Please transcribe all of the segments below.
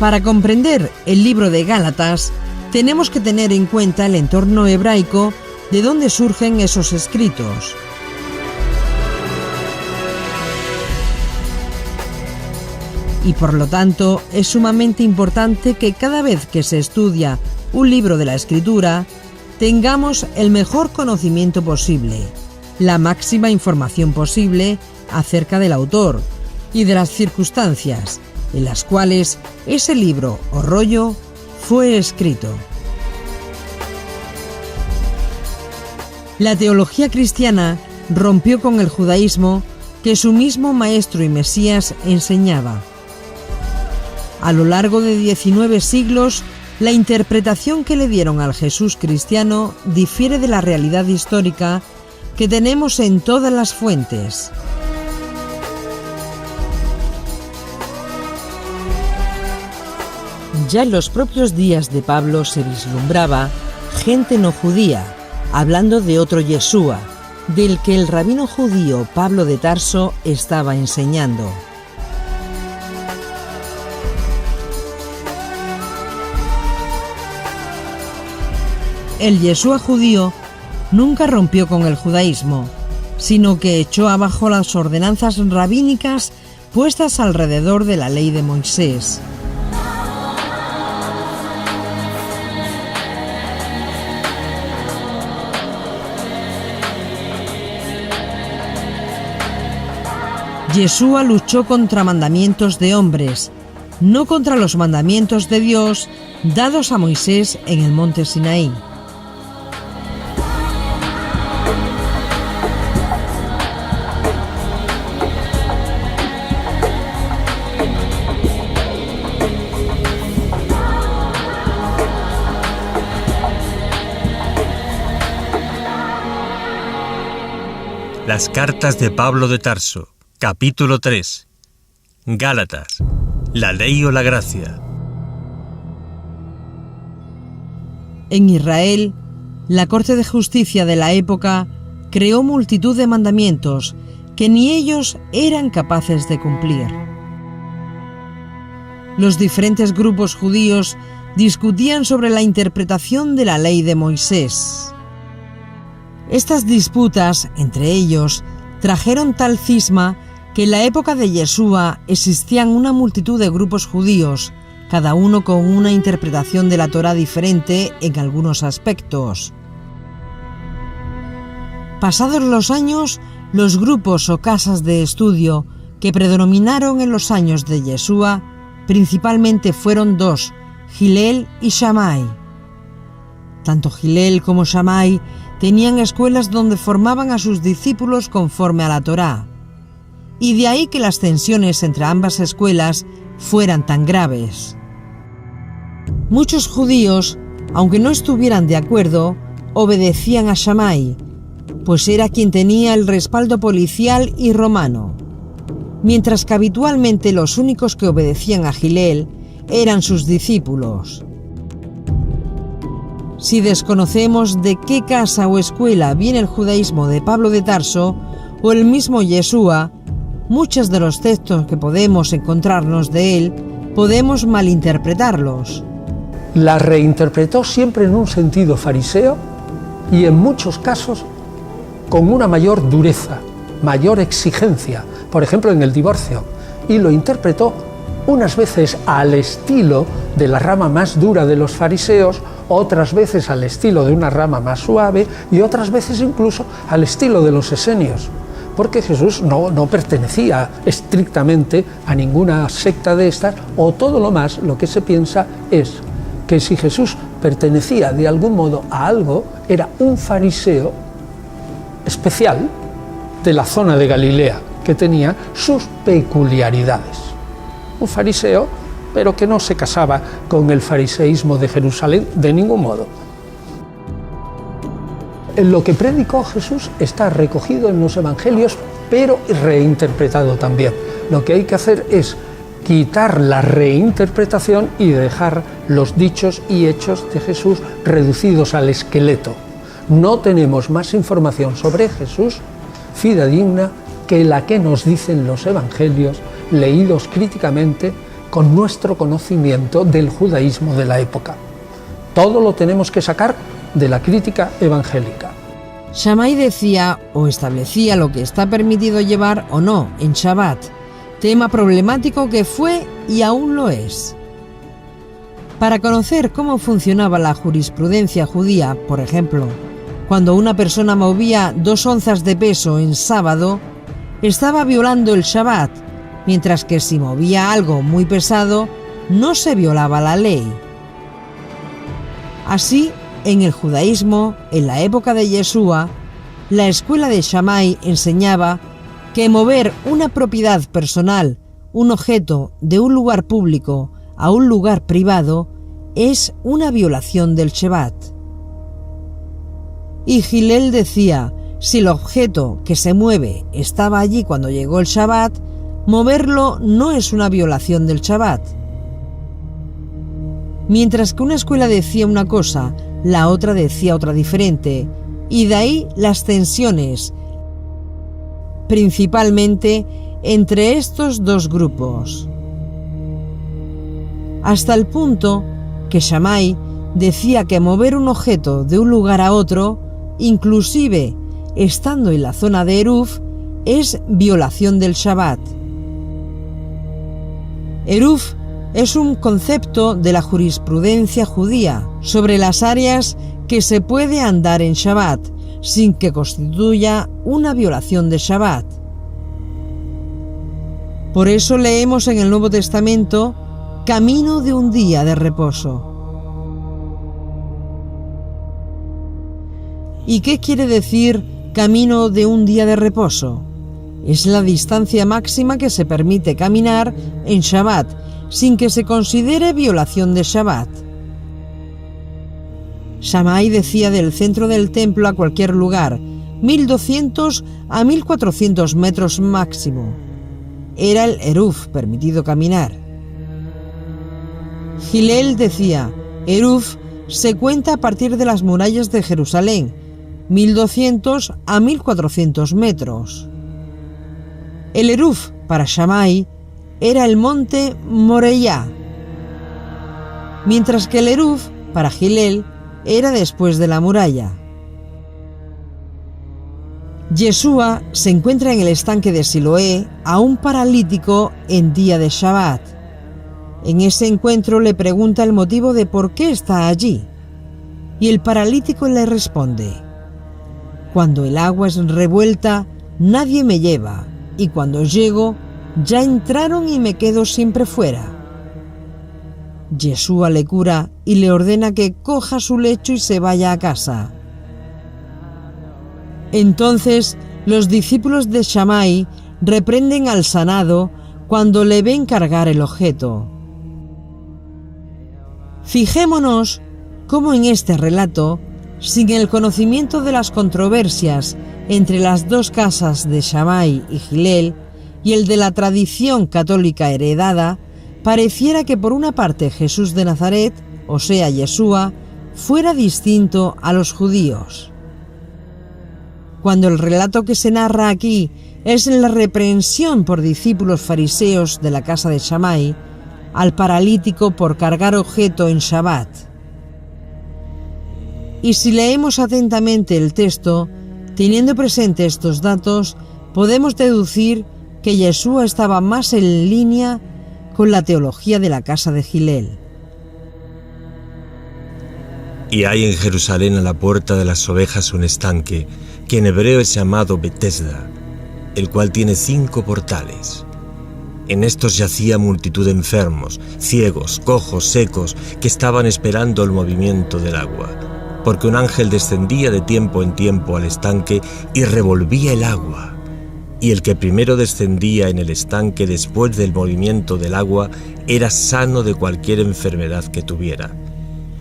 Para comprender el libro de Gálatas, tenemos que tener en cuenta el entorno hebraico de donde surgen esos escritos. Y por lo tanto, es sumamente importante que cada vez que se estudia un libro de la Escritura, tengamos el mejor conocimiento posible, la máxima información posible acerca del autor y de las circunstancias en las cuales ese libro o rollo fue escrito. La teología cristiana rompió con el judaísmo que su mismo maestro y Mesías enseñaba. A lo largo de 19 siglos, la interpretación que le dieron al Jesús cristiano difiere de la realidad histórica que tenemos en todas las fuentes. Ya en los propios días de Pablo se vislumbraba gente no judía, hablando de otro Yeshua, del que el rabino judío Pablo de Tarso estaba enseñando. El Yeshua judío nunca rompió con el judaísmo, sino que echó abajo las ordenanzas rabínicas puestas alrededor de la ley de Moisés. Yeshua luchó contra mandamientos de hombres, no contra los mandamientos de Dios dados a Moisés en el monte Sinaí. Las cartas de Pablo de Tarso, capítulo 3. Gálatas, la ley o la gracia. En Israel, la Corte de Justicia de la época creó multitud de mandamientos que ni ellos eran capaces de cumplir. Los diferentes grupos judíos discutían sobre la interpretación de la ley de Moisés. Estas disputas, entre ellos, trajeron tal cisma que en la época de Yeshua existían una multitud de grupos judíos, cada uno con una interpretación de la Torá diferente en algunos aspectos. Pasados los años, los grupos o casas de estudio que predominaron en los años de Yeshua principalmente fueron dos, Hillel y Shammai. Tanto Hillel como Shammai tenían escuelas donde formaban a sus discípulos conforme a la Torá, y de ahí que las tensiones entre ambas escuelas fueran tan graves. Muchos judíos, aunque no estuvieran de acuerdo, obedecían a Shammai, pues era quien tenía el respaldo policial y romano, mientras que habitualmente los únicos que obedecían a Hillel eran sus discípulos. Si desconocemos de qué casa o escuela viene el judaísmo de Pablo de Tarso o el mismo Yeshua, muchos de los textos que podemos encontrarnos de él podemos malinterpretarlos. La reinterpretó siempre en un sentido fariseo y en muchos casos con una mayor dureza, mayor exigencia, por ejemplo en el divorcio, y lo interpretó unas veces al estilo de la rama más dura de los fariseos, otras veces al estilo de una rama más suave y otras veces incluso al estilo de los esenios, porque Jesús no pertenecía estrictamente a ninguna secta de estas, o todo lo más lo que se piensa es que si Jesús pertenecía de algún modo a algo, era un fariseo especial de la zona de Galilea, que tenía sus peculiaridades. Un fariseo, pero que no se casaba con el fariseísmo de Jerusalén de ningún modo. En lo que predicó Jesús está recogido en los evangelios, pero reinterpretado también. Lo que hay que hacer es quitar la reinterpretación y dejar los dichos y hechos de Jesús reducidos al esqueleto. No tenemos más información sobre Jesús fidedigna que la que nos dicen los evangelios, leídos críticamente, con nuestro conocimiento del judaísmo de la época. Todo lo tenemos que sacar de la crítica evangélica. Shammai decía o establecía lo que está permitido llevar o no en Shabbat, tema problemático que fue y aún lo es. Para conocer cómo funcionaba la jurisprudencia judía, por ejemplo, cuando una persona movía 2 onzas de peso en sábado, estaba violando el Shabbat, mientras que si movía algo muy pesado, no se violaba la ley. Así, en el judaísmo, en la época de Yeshua, la escuela de Shammai enseñaba que mover una propiedad personal, un objeto de un lugar público a un lugar privado, es una violación del Shabbat. Y Hillel decía, si el objeto que se mueve estaba allí cuando llegó el Shabbat, moverlo no es una violación del Shabbat. Mientras que una escuela decía una cosa, la otra decía otra diferente, y de ahí las tensiones, principalmente entre estos dos grupos. Hasta el punto que Shammai decía que mover un objeto de un lugar a otro, inclusive estando en la zona de Eruv, es violación del Shabbat. Eruv es un concepto de la jurisprudencia judía sobre las áreas que se puede andar en Shabbat sin que constituya una violación de Shabbat. Por eso leemos en el Nuevo Testamento camino de un día de reposo. ¿Y qué quiere decir camino de un día de reposo? Es la distancia máxima que se permite caminar en Shabbat sin que se considere violación de Shabbat. Shammai decía del centro del templo a cualquier lugar, 1200 a 1400 metros máximo. Era el Eruv permitido caminar. Hillel decía, Eruv se cuenta a partir de las murallas de Jerusalén, 1200 a 1400 metros. El Eruv, para Shammai, era el monte Moreya, mientras que el Eruv, para Hillel, era después de la muralla. Yeshua se encuentra en el estanque de Siloé a un paralítico en día de Shabbat. En ese encuentro le pregunta el motivo de por qué está allí, y el paralítico le responde: cuando el agua es revuelta, nadie me lleva, y cuando llego, ya entraron y me quedo siempre fuera. Yeshua le cura y le ordena que coja su lecho y se vaya a casa. Entonces los discípulos de Shammai reprenden al sanado cuando le ven cargar el objeto. Fijémonos cómo en este relato, sin el conocimiento de las controversias entre las dos casas de Shammai y Hillel y el de la tradición católica heredada, pareciera que por una parte Jesús de Nazaret, o sea Yeshua, fuera distinto a los judíos. Cuando el relato que se narra aquí es la reprensión por discípulos fariseos de la casa de Shammai al paralítico por cargar objeto en Shabbat. Y si leemos atentamente el texto, teniendo presente estos datos, podemos deducir que Yeshua estaba más en línea con la teología de la casa de Hillel. Y hay en Jerusalén a la puerta de las ovejas un estanque, que en hebreo es llamado Betesda, el cual tiene 5 portales. En estos yacía multitud de enfermos, ciegos, cojos, secos, que estaban esperando el movimiento del agua, porque un ángel descendía de tiempo en tiempo al estanque y revolvía el agua. Y el que primero descendía en el estanque después del movimiento del agua era sano de cualquier enfermedad que tuviera.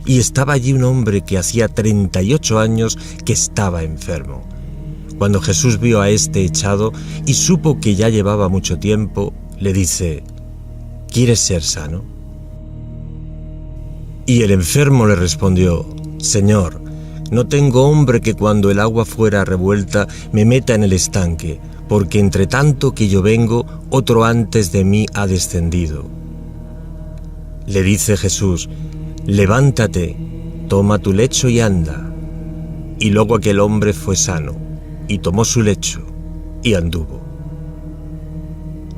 Y estaba allí un hombre que hacía 38 años que estaba enfermo. Cuando Jesús vio a este echado y supo que ya llevaba mucho tiempo, le dice: ¿quieres ser sano? Y el enfermo le respondió: Señor, no tengo hombre que cuando el agua fuera revuelta me meta en el estanque, porque entre tanto que yo vengo, otro antes de mí ha descendido. Le dice Jesús: levántate, toma tu lecho y anda. Y luego aquel hombre fue sano, y tomó su lecho, y anduvo.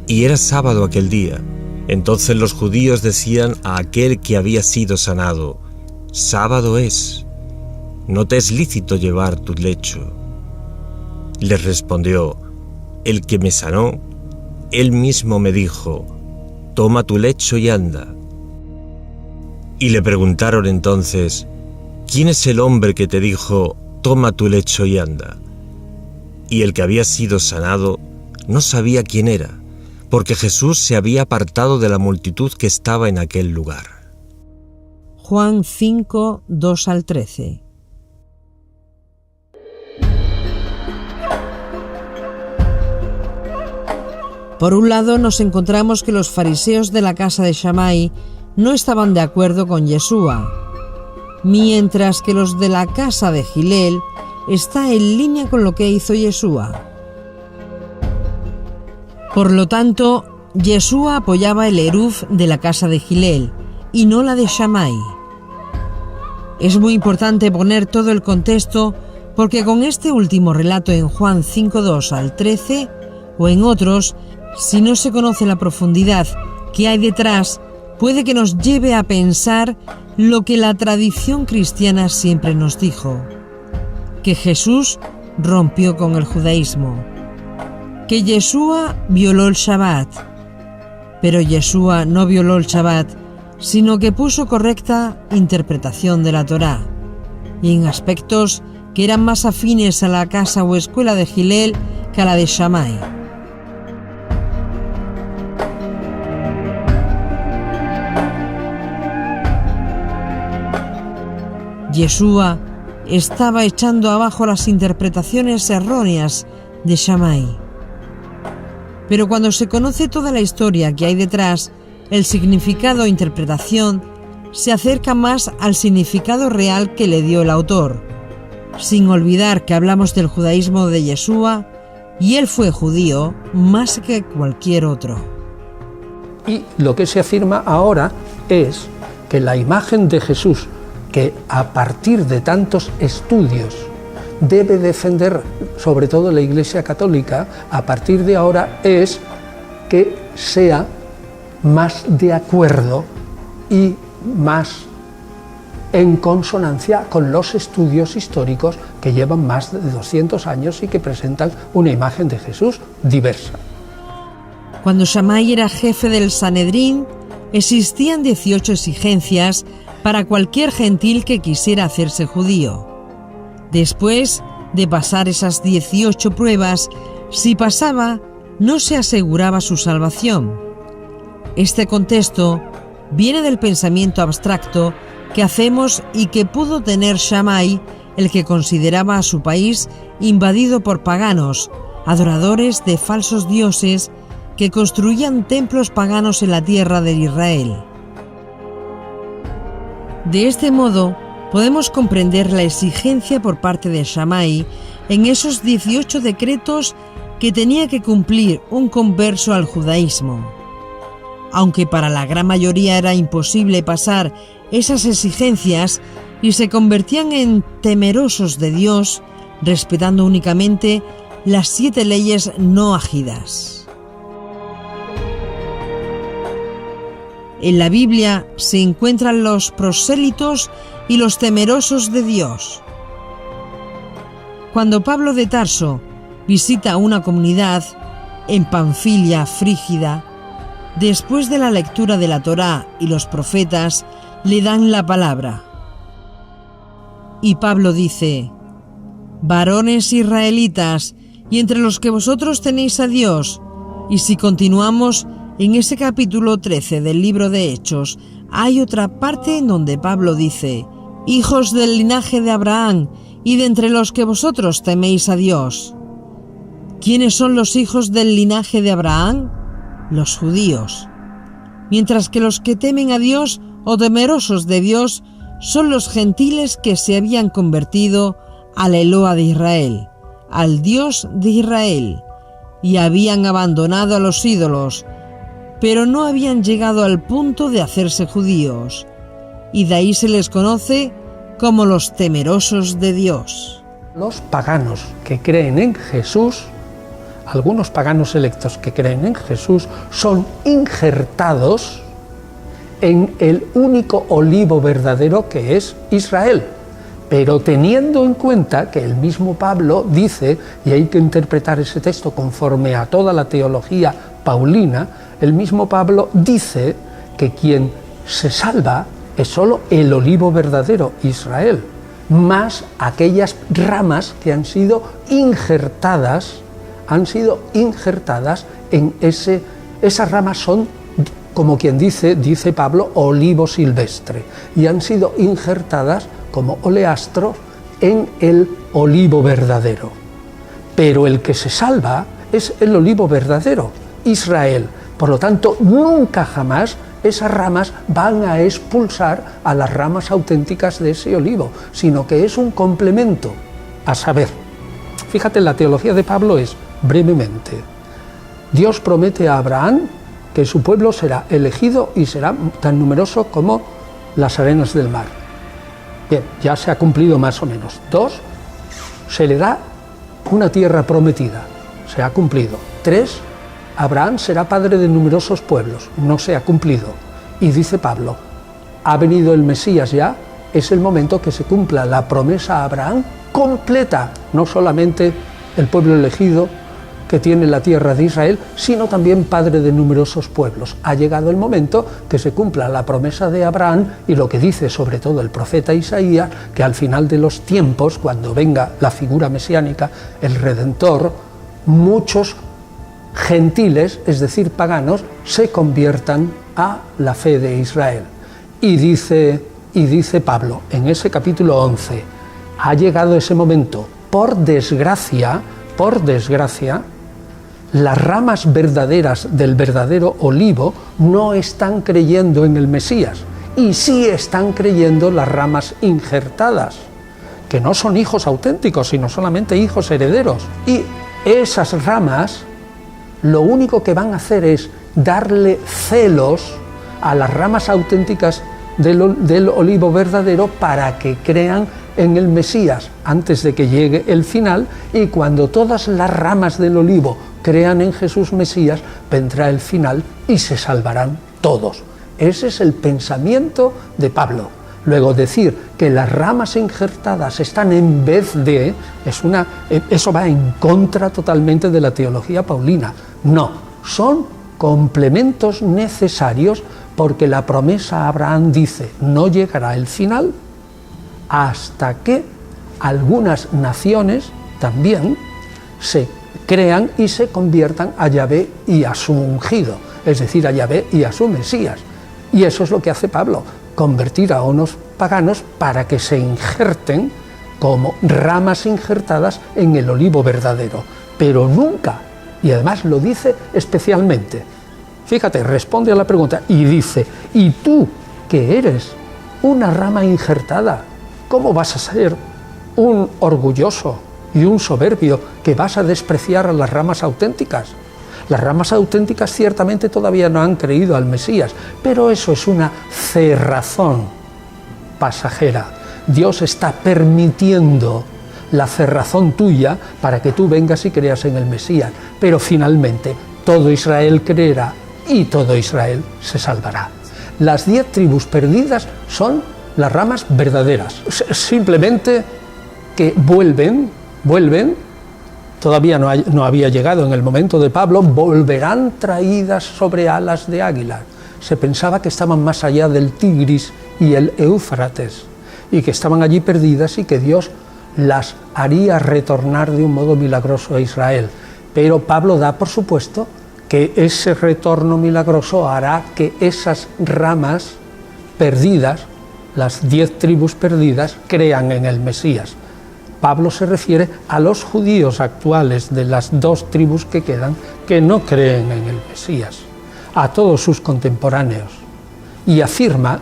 Y era sábado aquel día. Entonces los judíos decían a aquel que había sido sanado: sábado es, no te es lícito llevar tu lecho. Les respondió: el que me sanó, él mismo me dijo: toma tu lecho y anda. Y le preguntaron entonces: ¿quién es el hombre que te dijo: toma tu lecho y anda? Y el que había sido sanado no sabía quién era, porque Jesús se había apartado de la multitud que estaba en aquel lugar. Juan 5, 2 al 13. Por un lado, nos encontramos que los fariseos de la casa de Shammai no estaban de acuerdo con Yeshua, mientras que los de la casa de Gilel está en línea con lo que hizo Yeshua. Por lo tanto, Yeshua apoyaba el eruf de la casa de Gilel y no la de Shammai. Es muy importante poner todo el contexto, porque con este último relato en Juan 5:2 al 13 o en otros, si no se conoce la profundidad que hay detrás, puede que nos lleve a pensar lo que la tradición cristiana siempre nos dijo: que Jesús rompió con el judaísmo, que Yeshua violó el Shabbat. Pero Yeshua no violó el Shabbat, sino que puso correcta interpretación de la Torá, y en aspectos que eran más afines a la casa o escuela de Gilel que a la de Shammai. Yeshua estaba echando abajo las interpretaciones erróneas de Shammai. Pero cuando se conoce toda la historia que hay detrás, el significado e interpretación se acerca más al significado real que le dio el autor, sin olvidar que hablamos del judaísmo de Yeshua y él fue judío más que cualquier otro. Y lo que se afirma ahora es que la imagen de Jesús, que a partir de tantos estudios debe defender sobre todo la Iglesia Católica, a partir de ahora es que sea más de acuerdo y más en consonancia con los estudios históricos que llevan más de 200 años y que presentan una imagen de Jesús diversa. Cuando Shammai era jefe del Sanedrín, existían 18 exigencias para cualquier gentil que quisiera hacerse judío. Después de pasar esas 18 pruebas, si pasaba, no se aseguraba su salvación. Este contexto viene del pensamiento abstracto que hacemos y que pudo tener Shammai, el que consideraba a su país invadido por paganos, adoradores de falsos dioses que construían templos paganos en la tierra de Israel. De este modo, podemos comprender la exigencia por parte de Shammai en esos 18 decretos que tenía que cumplir un converso al judaísmo. Aunque para la gran mayoría era imposible pasar esas exigencias y se convertían en temerosos de Dios, respetando únicamente las 7 leyes no ajidas. En la Biblia se encuentran los prosélitos y los temerosos de Dios. Cuando Pablo de Tarso visita una comunidad en Panfilia frígida, después de la lectura de la Torá y los profetas, le dan la palabra. Y Pablo dice: varones israelitas, y entre los que vosotros tenéis a Dios. Y si continuamos en ese capítulo 13 del libro de Hechos, hay otra parte en donde Pablo dice: hijos del linaje de Abraham, y de entre los que vosotros teméis a Dios. ¿Quiénes son los hijos del linaje de Abraham? Los judíos. Mientras que los que temen a Dios o temerosos de Dios son los gentiles que se habían convertido al Eloa de Israel, al Dios de Israel, y habían abandonado a los ídolos, pero no habían llegado al punto de hacerse judíos, y de ahí se les conoce como los temerosos de Dios. Los paganos que creen en Jesús, algunos paganos electos que creen en Jesús, son injertados en el único olivo verdadero que es Israel. Pero teniendo en cuenta que el mismo Pablo dice, y hay que interpretar ese texto conforme a toda la teología paulina, el mismo Pablo dice que quien se salva es solo el olivo verdadero, Israel, más aquellas ramas que han sido injertadas en esas ramas son, como quien dice Pablo, olivo silvestre, y han sido injertadas como oleastro en el olivo verdadero. Pero el que se salva es el olivo verdadero, Israel. Por lo tanto, nunca jamás esas ramas van a expulsar a las ramas auténticas de ese olivo, sino que es un complemento. A saber, fíjate, la teología de Pablo es, brevemente, Dios promete a Abraham que su pueblo será elegido y será tan numeroso como las arenas del mar. Bien, ya se ha cumplido más o menos. 2, se le da una tierra prometida, se ha cumplido. 3, Abraham será padre de numerosos pueblos, no se ha cumplido. Y dice Pablo, ha venido el Mesías ya, es el momento que se cumpla la promesa a Abraham completa, no solamente el pueblo elegido que tiene la tierra de Israel, sino también padre de numerosos pueblos. Ha llegado el momento que se cumpla la promesa de Abraham y lo que dice sobre todo el profeta Isaías, que al final de los tiempos, cuando venga la figura mesiánica, el Redentor, muchos gentiles, es decir, paganos, se conviertan a la fe de Israel. Y dice Pablo, en ese capítulo 11, ha llegado ese momento, por desgracia, las ramas verdaderas del verdadero olivo no están creyendo en el Mesías, y sí están creyendo las ramas injertadas, que no son hijos auténticos, sino solamente hijos herederos. Y esas ramas lo único que van a hacer es darle celos a las ramas auténticas del olivo verdadero para que crean en el Mesías antes de que llegue el final, y cuando todas las ramas del olivo crean en Jesús Mesías, vendrá el final y se salvarán todos. Ese es el pensamiento de Pablo. Luego, decir que las ramas injertadas están en vez de, eso va en contra totalmente de la teología paulina. No, son complementos necesarios, porque la promesa a Abraham dice, no llegará el final hasta que algunas naciones también se crean y se conviertan a Yahvé y a su ungido, es decir, a Yahvé y a su Mesías. Y eso es lo que hace Pablo, convertir a unos paganos para que se injerten como ramas injertadas en el olivo verdadero, pero nunca, y además lo dice especialmente. Fíjate, responde a la pregunta y dice, ¿y tú que eres una rama injertada, cómo vas a ser un orgulloso y un soberbio que vas a despreciar a las ramas auténticas? Las ramas auténticas ciertamente todavía no han creído al Mesías, pero eso es una cerrazón pasajera. Dios está permitiendo la cerrazón tuya para que tú vengas y creas en el Mesías, pero finalmente todo Israel creerá y todo Israel se salvará. Las 10 tribus perdidas son las ramas verdaderas, simplemente que vuelven, todavía no había llegado en el momento de Pablo, volverán traídas sobre alas de águila. Se pensaba que estaban más allá del Tigris y el Éufrates, y que estaban allí perdidas y que Dios las haría retornar de un modo milagroso a Israel. Pero Pablo da por supuesto que ese retorno milagroso hará que esas ramas perdidas, las 10 tribus perdidas, crean en el Mesías. Pablo se refiere a los judíos actuales de las 2 tribus que quedan, que no creen en el Mesías, a todos sus contemporáneos, y afirma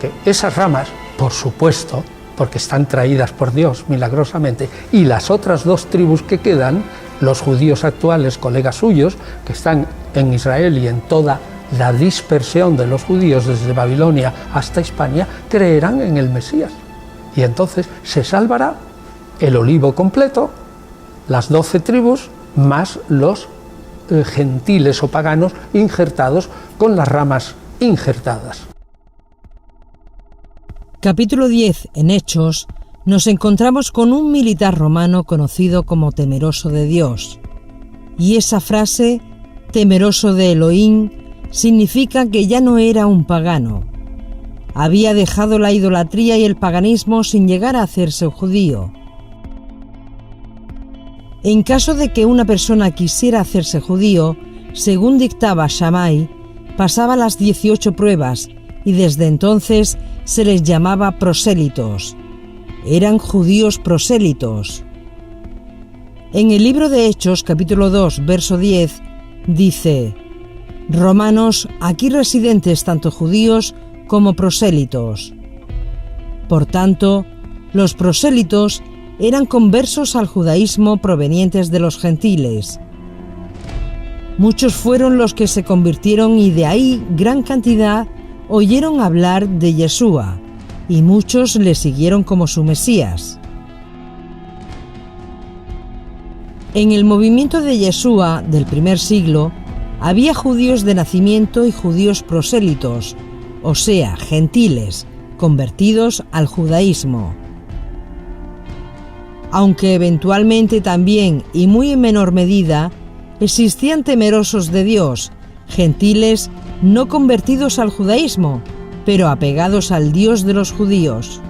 que esas ramas, por supuesto, porque están traídas por Dios milagrosamente, y las otras 2 tribus que quedan, Los judíos actuales, colegas suyos, que están en Israel y en toda la dispersión de los judíos desde Babilonia hasta Hispania, creerán en el Mesías. Y entonces se salvará el olivo completo, las 12 tribus, más los gentiles o paganos injertados con las ramas injertadas. Capítulo 10. En Hechos, nos encontramos con un militar romano conocido como temeroso de Dios. Y esa frase, temeroso de Elohim, significa que ya no era un pagano. Había dejado la idolatría y el paganismo sin llegar a hacerse judío. En caso de que una persona quisiera hacerse judío, según dictaba Shammai, pasaba las 18 pruebas y desde entonces se les llamaba prosélitos. Eran judíos prosélitos. En el libro de Hechos, capítulo 2, verso 10, dice: Romanos, aquí residentes tanto judíos como prosélitos. Por tanto, los prosélitos eran conversos al judaísmo provenientes de los gentiles. Muchos fueron los que se convirtieron y de ahí gran cantidad oyeron hablar de Yeshua, y muchos le siguieron como su Mesías. En el movimiento de Yeshua del primer siglo, había judíos de nacimiento y judíos prosélitos, o sea, gentiles, convertidos al judaísmo. Aunque eventualmente también, y muy en menor medida, existían temerosos de Dios, gentiles no convertidos al judaísmo, pero apegados al Dios de los judíos.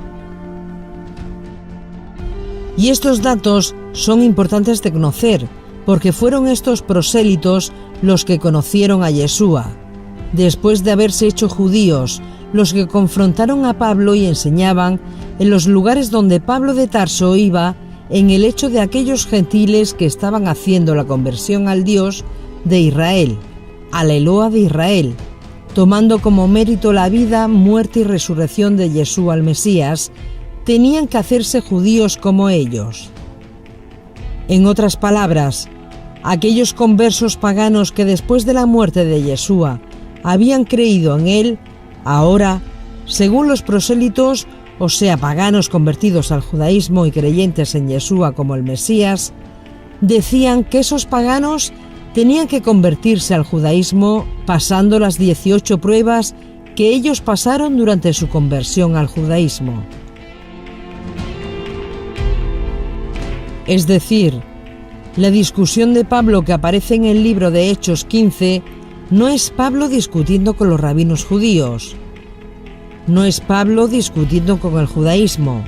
Y estos datos son importantes de conocer, porque fueron estos prosélitos los que conocieron a Yeshua, después de haberse hecho judíos, los que confrontaron a Pablo y enseñaban en los lugares donde Pablo de Tarso iba en el hecho de aquellos gentiles que estaban haciendo la conversión al Dios de Israel, al Eloa de Israel, tomando como mérito la vida, muerte y resurrección de Yeshua el Mesías, tenían que hacerse judíos como ellos. En otras palabras, aquellos conversos paganos que después de la muerte de Yeshua habían creído en él, ahora, según los prosélitos, o sea, paganos convertidos al judaísmo y creyentes en Yeshua como el Mesías, decían que esos paganos tenían que convertirse al judaísmo pasando las 18 pruebas que ellos pasaron durante su conversión al judaísmo. Es decir, la discusión de Pablo que aparece en el libro de Hechos 15 no es Pablo discutiendo con los rabinos judíos, no es Pablo discutiendo con el judaísmo,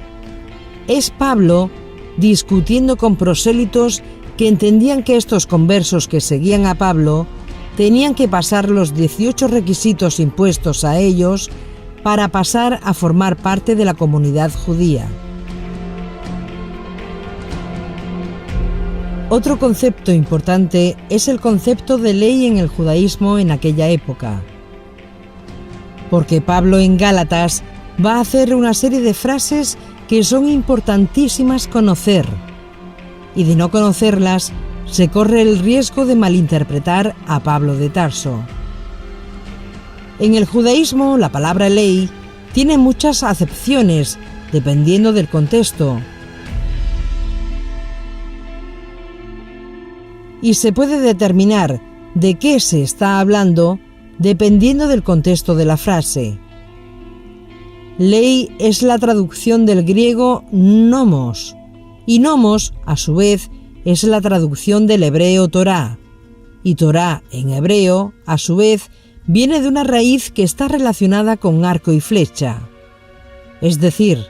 es Pablo discutiendo con prosélitos que entendían que estos conversos que seguían a Pablo tenían que pasar los 18 requisitos impuestos a ellos para pasar a formar parte de la comunidad judía. Otro concepto importante es el concepto de ley en el judaísmo en aquella época. Porque Pablo en Gálatas va a hacer una serie de frases que son importantísimas conocer, y de no conocerlas se corre el riesgo de malinterpretar a Pablo de Tarso. En el judaísmo, la palabra ley tiene muchas acepciones dependiendo del contexto, y se puede determinar de qué se está hablando dependiendo del contexto de la frase. Ley es la traducción del griego nomos, y nomos, a su vez, es la traducción del hebreo Torá, y Torá en hebreo, a su vez, viene de una raíz que está relacionada con arco y flecha. Es decir,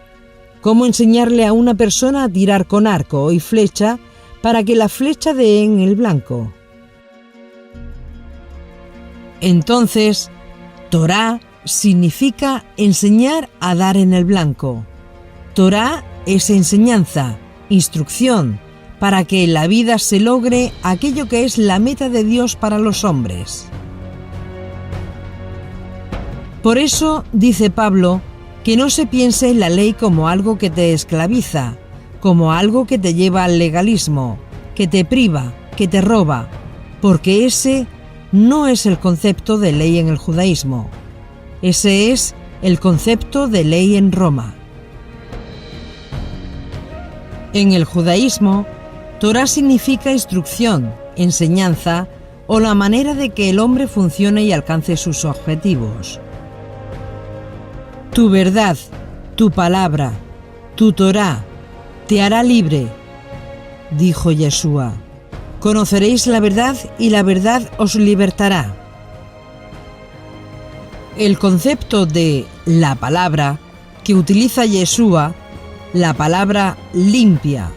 cómo enseñarle a una persona a tirar con arco y flecha para que la flecha dé en el blanco. Entonces, Torá significa enseñar a dar en el blanco. Torá es enseñanza, instrucción, para que en la vida se logre aquello que es la meta de Dios para los hombres. Por eso dice Pablo que no se piense en la ley como algo que te esclaviza, como algo que te lleva al legalismo, que te priva, que te roba, porque ese no es el concepto de ley en el judaísmo. Ese es el concepto de ley en Roma. En el judaísmo, Torá significa instrucción, enseñanza o la manera de que el hombre funcione y alcance sus objetivos. Tu verdad, tu palabra, tu Torá, te hará libre, dijo Yeshua. Conoceréis la verdad y la verdad os libertará. El concepto de la palabra que utiliza Yeshua, la palabra limpia.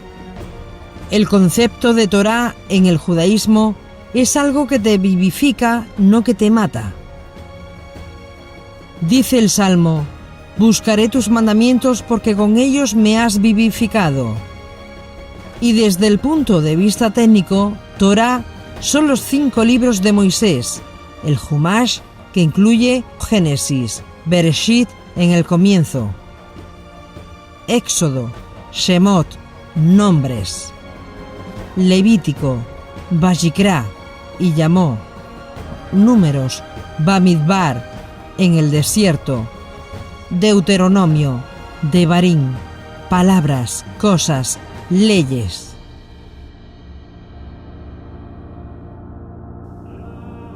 El concepto de Torá en el judaísmo es algo que te vivifica, no que te mata. Dice el Salmo: buscaré tus mandamientos porque con ellos me has vivificado. Y desde el punto de vista técnico, Torá son los 5 libros de Moisés, el Humash, que incluye Génesis, Bereshit en el comienzo, Éxodo, Shemot, nombres, Levítico, Vayikra y Llamó, Números, Bamidbar en el desierto, Deuteronomio, Devarim, palabras, cosas, leyes.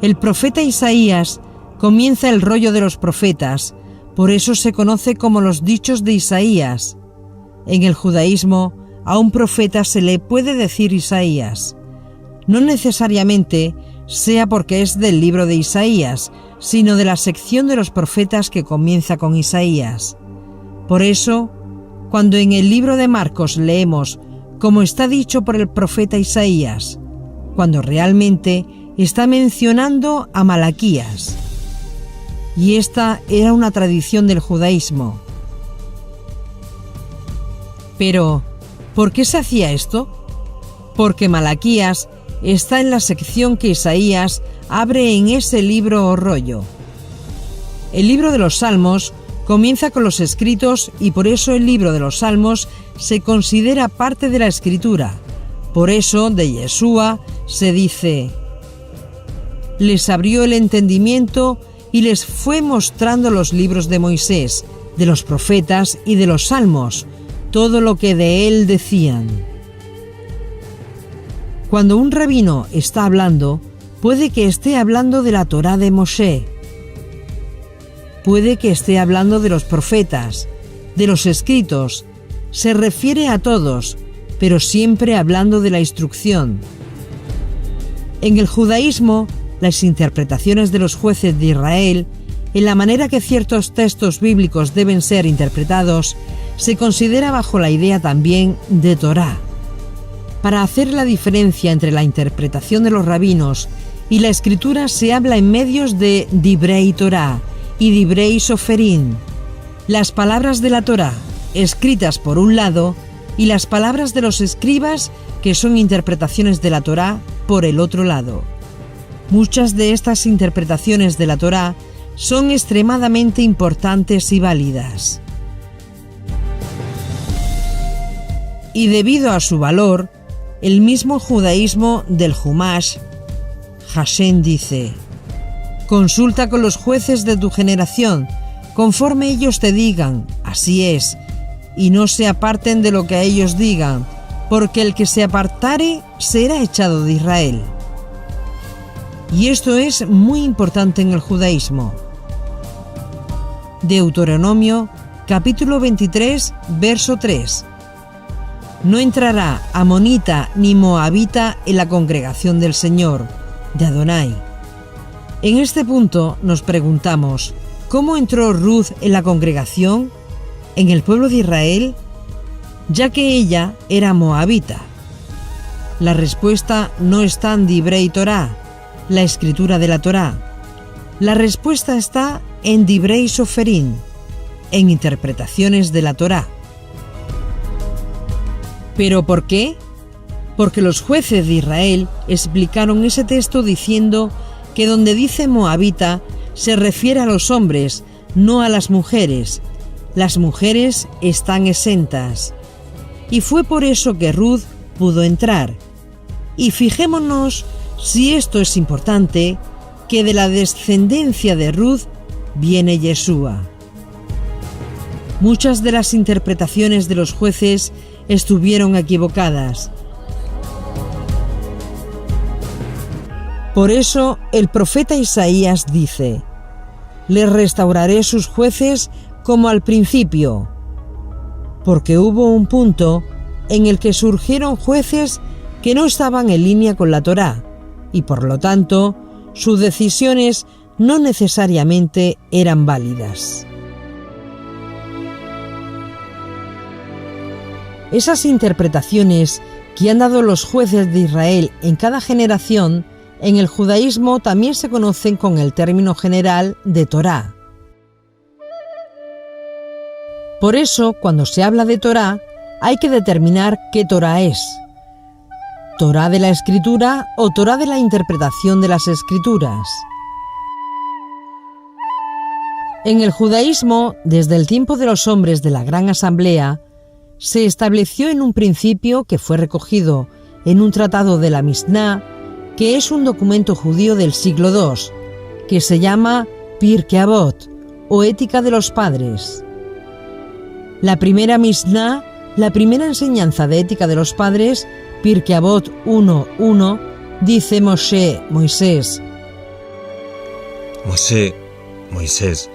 El profeta Isaías comienza el rollo de los profetas, por eso se conoce como los dichos de Isaías. En el judaísmo, a un profeta se le puede decir Isaías. No necesariamente sea porque es del libro de Isaías, sino de la sección de los profetas que comienza con Isaías. Por eso, cuando en el libro de Marcos leemos como está dicho por el profeta Isaías, cuando realmente está mencionando a Malaquías. Y esta era una tradición del judaísmo. Pero, ¿por qué se hacía esto? Porque Malaquías está en la sección que Isaías abre en ese libro o rollo. El libro de los Salmos comienza con los escritos y por eso el libro de los Salmos se considera parte de la escritura. Por eso de Yeshua se dice: les abrió el entendimiento y les fue mostrando los libros de Moisés, de los profetas y de los Salmos, todo lo que de él decían. Cuando un rabino está hablando, puede que esté hablando de la Torá de Moshe, puede que esté hablando de los profetas, de los escritos, se refiere a todos, pero siempre hablando de la instrucción. En el judaísmo, las interpretaciones de los jueces de Israel, en la manera que ciertos textos bíblicos deben ser interpretados, se considera bajo la idea también de Torá. Para hacer la diferencia entre la interpretación de los rabinos y la escritura se habla en medios de Divrei Torá y Divrei Soferim, las palabras de la Torá, escritas por un lado, y las palabras de los escribas, que son interpretaciones de la Torá, por el otro lado. Muchas de estas interpretaciones de la Torá son extremadamente importantes y válidas. Y debido a su valor, el mismo judaísmo del Humash, Hashem dice: consulta con los jueces de tu generación, conforme ellos te digan, así es, y no se aparten de lo que a ellos digan, porque el que se apartare será echado de Israel. Y esto es muy importante en el judaísmo. Deuteronomio, capítulo 23, verso 3. No entrará amonita ni moabita en la congregación del Señor, de Adonai. En este punto nos preguntamos, ¿cómo entró Ruth en la congregación, en el pueblo de Israel, ya que ella era moabita? La respuesta no está en Divrei Torá, la escritura de la Torá. La respuesta está en Divrei Soferim, en interpretaciones de la Torá. ¿Pero por qué? Porque los jueces de Israel explicaron ese texto diciendo que donde dice moabita se refiere a los hombres, no a las mujeres. Las mujeres están exentas. Y fue por eso que Ruth pudo entrar. Y fijémonos, si esto es importante, que de la descendencia de Ruth viene Yeshua. Muchas de las interpretaciones de los jueces estuvieron equivocadas. Por eso el profeta Isaías dice: «Les restauraré sus jueces como al principio», porque hubo un punto en el que surgieron jueces que no estaban en línea con la Torá, y por lo tanto, sus decisiones no necesariamente eran válidas. Esas interpretaciones que han dado los jueces de Israel en cada generación, en el judaísmo también se conocen con el término general de Torá. Por eso, cuando se habla de Torá, hay que determinar qué Torá es. ¿Torá de la Escritura o Torá de la interpretación de las Escrituras? En el judaísmo, desde el tiempo de los hombres de la Gran Asamblea, se estableció en un principio que fue recogido en un tratado de la Misná, que es un documento judío del siglo II, que se llama Pirkei Avot, o Ética de los Padres. La primera Misná, la primera enseñanza de ética de los padres, Pirkei Avot 1.1, dice Moisés: Moisés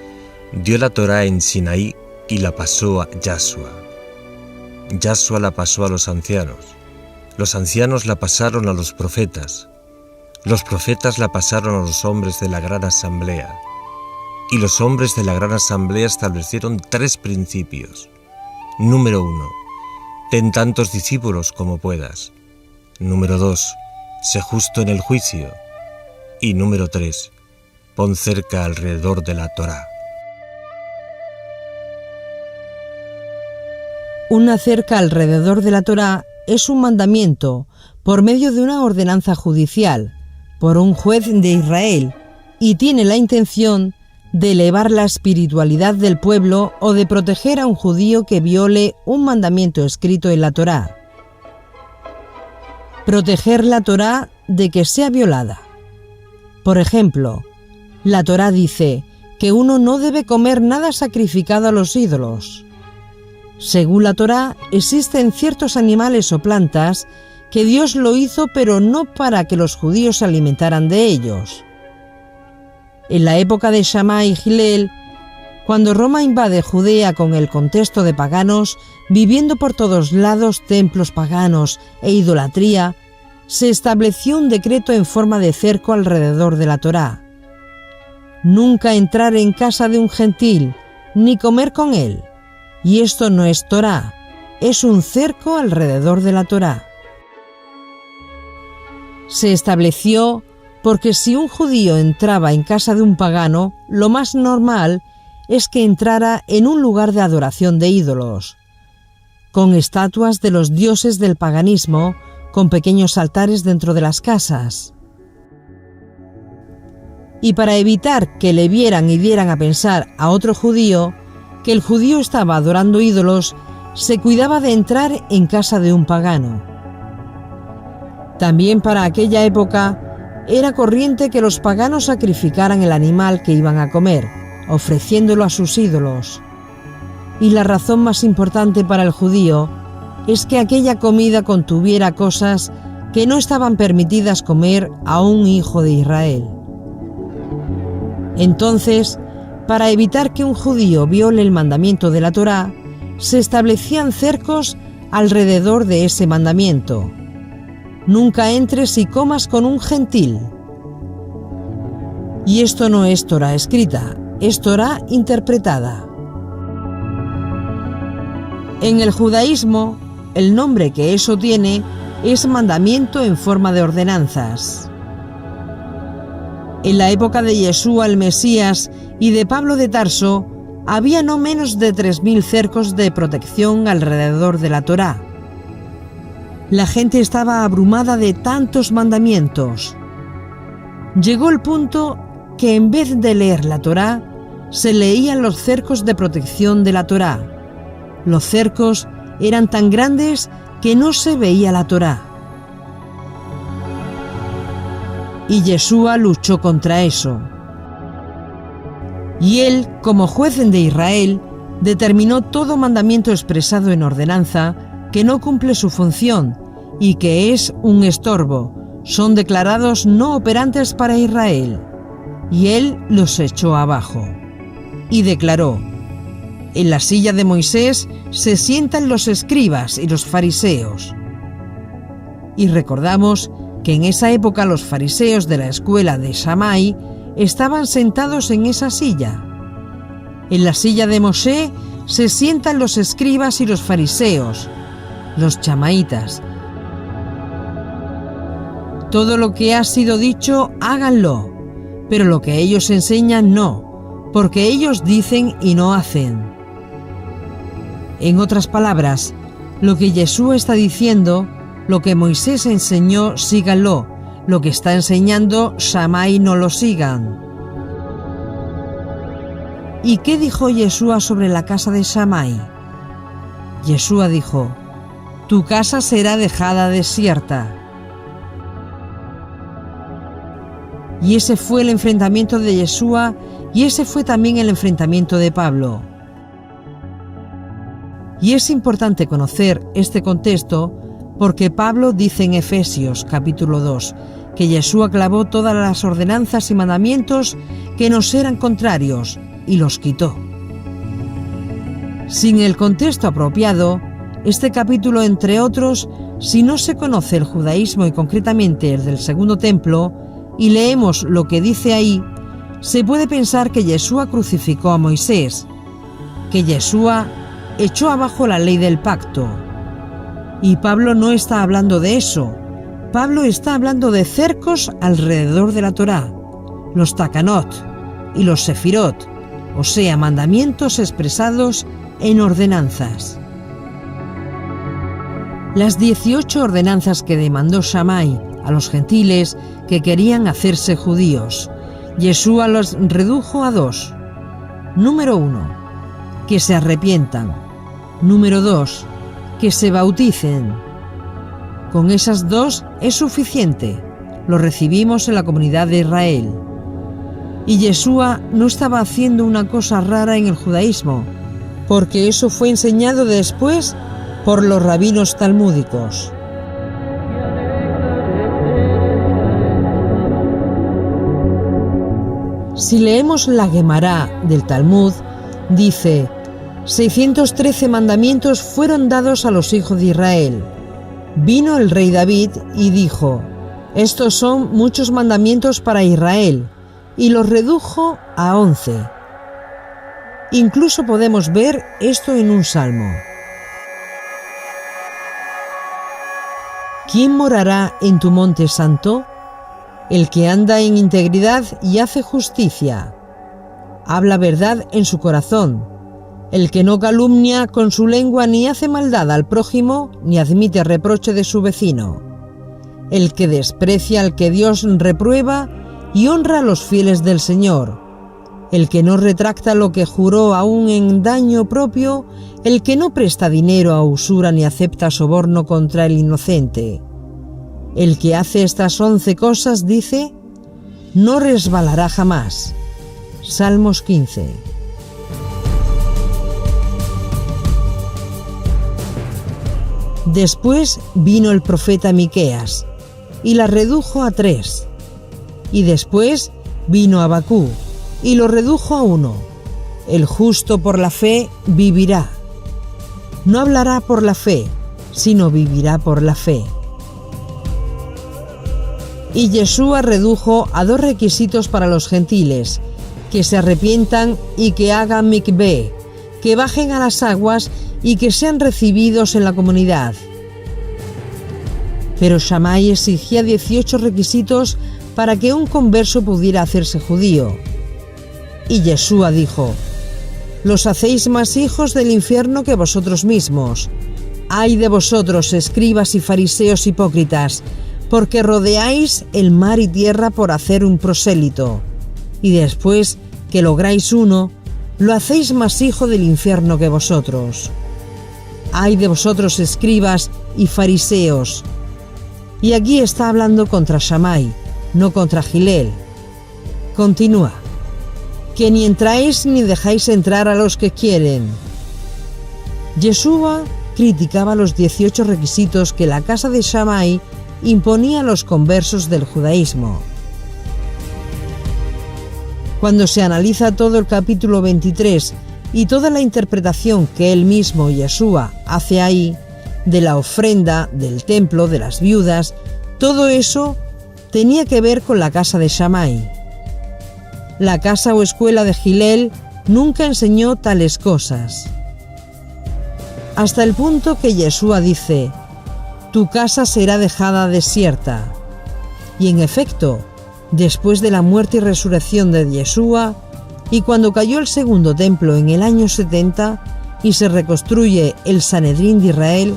dio la Torá en Sinaí y la pasó a Yahshua. Yahshua la pasó a los ancianos la pasaron a los profetas la pasaron a los hombres de la Gran Asamblea, y los hombres de la Gran Asamblea establecieron 3 principios. Número 1, ten tantos discípulos como puedas. Número 2, sé justo en el juicio. Y número 3, pon cerca alrededor de la Torá. Una cerca alrededor de la Torá es un mandamiento por medio de una ordenanza judicial por un juez de Israel y tiene la intención de elevar la espiritualidad del pueblo o de proteger a un judío que viole un mandamiento escrito en la Torá. Proteger la Torá de que sea violada. Por ejemplo, la Torá dice que uno no debe comer nada sacrificado a los ídolos. Según la Torá, existen ciertos animales o plantas que Dios lo hizo, pero no para que los judíos se alimentaran de ellos. En la época de Shammai y Hillel, cuando Roma invade Judea con el contexto de paganos, viviendo por todos lados templos paganos e idolatría, se estableció un decreto en forma de cerco alrededor de la Torá. Nunca entrar en casa de un gentil, ni comer con él. Y esto no es Torá, es un cerco alrededor de la Torá. Se estableció porque si un judío entraba en casa de un pagano, lo más normal es que entrara en un lugar de adoración de ídolos, con estatuas de los dioses del paganismo, con pequeños altares dentro de las casas. Y para evitar que le vieran y dieran a pensar a otro judío que el judío estaba adorando ídolos, se cuidaba de entrar en casa de un pagano. También para aquella época era corriente que los paganos sacrificaran el animal que iban a comer, ofreciéndolo a sus ídolos. Y la razón más importante para el judío es que aquella comida contuviera cosas que no estaban permitidas comer a un hijo de Israel. Entonces, para evitar que un judío viole el mandamiento de la Torá, se establecían cercos alrededor de ese mandamiento. Nunca entres y comas con un gentil. Y esto no es Torá escrita, es Torá interpretada. En el judaísmo, el nombre que eso tiene es mandamiento en forma de ordenanzas. En la época de Yeshua el Mesías y de Pablo de Tarso, había no menos de 3.000 cercos de protección alrededor de la Torá. La gente estaba abrumada de tantos mandamientos. Llegó el punto que en vez de leer la Torá, se leían los cercos de protección de la Torá. Los cercos eran tan grandes que no se veía la Torá. Y Yeshua luchó contra eso. Y él, como juez de Israel, determinó todo mandamiento expresado en ordenanza que no cumple su función y que es un estorbo, son declarados no operantes para Israel. Y él los echó abajo. Y declaró: en la silla de Moisés se sientan los escribas y los fariseos. Y recordamos que en esa época los fariseos de la escuela de Shammai estaban sentados en esa silla. En la silla de Moshe se sientan los escribas y los fariseos, los chamaitas. Todo lo que ha sido dicho, háganlo, pero lo que ellos enseñan no, porque ellos dicen y no hacen. En otras palabras, lo que Yeshua está diciendo, lo que Moisés enseñó, síganlo, lo que está enseñando Shammai, no lo sigan. ¿Y qué dijo Yeshua sobre la casa de Shammai? Yeshua dijo: tu casa será dejada desierta. Y ese fue el enfrentamiento de Yeshua, y ese fue también el enfrentamiento de Pablo. Y es importante conocer este contexto porque Pablo dice en Efesios capítulo 2 que Yeshua clavó todas las ordenanzas y mandamientos que nos eran contrarios y los quitó. Sin el contexto apropiado, este capítulo, entre otros, si no se conoce el judaísmo y concretamente el del Segundo Templo, y leemos lo que dice ahí, se puede pensar que Yeshua crucificó a Moisés, que Yeshua echó abajo la ley del pacto. Y Pablo no está hablando de eso. Pablo está hablando de cercos alrededor de la Torá, los takanot y los sefirot, o sea, mandamientos expresados en ordenanzas. Las 18 ordenanzas que demandó Shammai a los gentiles que querían hacerse judíos, Yeshua los redujo a 2. Número 1, que se arrepientan. Número 2, que se bauticen. Con esas 2 es suficiente. Lo recibimos en la comunidad de Israel. Y Yeshua no estaba haciendo una cosa rara en el judaísmo, porque eso fue enseñado después por los rabinos talmúdicos. Si leemos la Guemará del Talmud, dice: 613 mandamientos fueron dados a los hijos de Israel. Vino el rey David y dijo: estos son muchos mandamientos para Israel, y los redujo a 11. Incluso podemos ver esto en un salmo. ¿Quién morará en tu monte santo? El que anda en integridad y hace justicia. Habla verdad en su corazón. El que no calumnia con su lengua ni hace maldad al prójimo, ni admite reproche de su vecino. El que desprecia al que Dios reprueba y honra a los fieles del Señor. El que no retracta lo que juró aún en daño propio, el que no presta dinero a usura ni acepta soborno contra el inocente. El que hace estas 11 cosas, dice, no resbalará jamás. Salmos 15. Después vino el profeta Miqueas y la redujo a 3. Y después vino Abacú y lo redujo a 1. El justo por la fe vivirá. No hablará por la fe, sino vivirá por la fe. Y Yeshua redujo a 2 requisitos para los gentiles: que se arrepientan y que hagan mikvé, que bajen a las aguas y que sean recibidos en la comunidad. Pero Shammai exigía 18 requisitos para que un converso pudiera hacerse judío. Y Yeshua dijo: los hacéis más hijos del infierno que vosotros mismos. Ay de vosotros, escribas y fariseos hipócritas, porque rodeáis el mar y tierra por hacer un prosélito, y después que lográis uno, lo hacéis más hijo del infierno que vosotros. Ay de vosotros, escribas y fariseos. Y aquí está hablando contra Shammai, no contra Gilel. Continúa: que ni entráis ni dejáis entrar a los que quieren. Yeshua criticaba los 18 requisitos que la casa de Shammai imponía a los conversos del judaísmo. Cuando se analiza todo el capítulo 23 y toda la interpretación que él mismo, Yeshua, hace ahí, de la ofrenda, del templo, de las viudas, todo eso tenía que ver con la casa de Shammai. La casa o escuela de Gilel nunca enseñó tales cosas. Hasta el punto que Yeshua dice: tu casa será dejada desierta. Y en efecto, después de la muerte y resurrección de Yeshua, y cuando cayó el segundo templo en el año 70 y se reconstruye el Sanedrín de Israel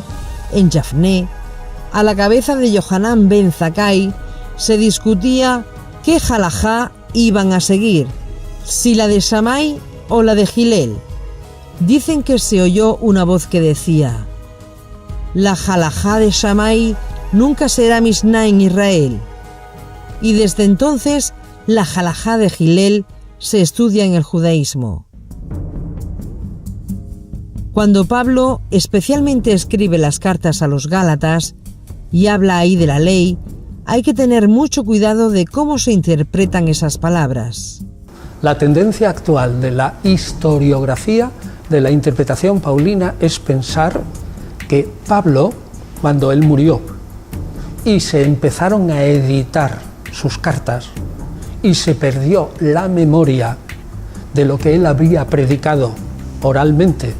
en Yafné, a la cabeza de Yohanan ben Zakkai se discutía qué halajá iban a seguir, si la de Shammai o la de Gilel. Dicen que se oyó una voz que decía: la halajá de Shammai nunca será Misná en Israel. Y desde entonces la halajá de Gilel se estudia en el judaísmo. Cuando Pablo especialmente escribe las cartas a los Gálatas y habla ahí de la ley, hay que tener mucho cuidado de cómo se interpretan esas palabras. La tendencia actual de la historiografía, de la interpretación paulina, es pensar que Pablo, cuando él murió y se empezaron a editar sus cartas y se perdió la memoria de lo que él había predicado oralmente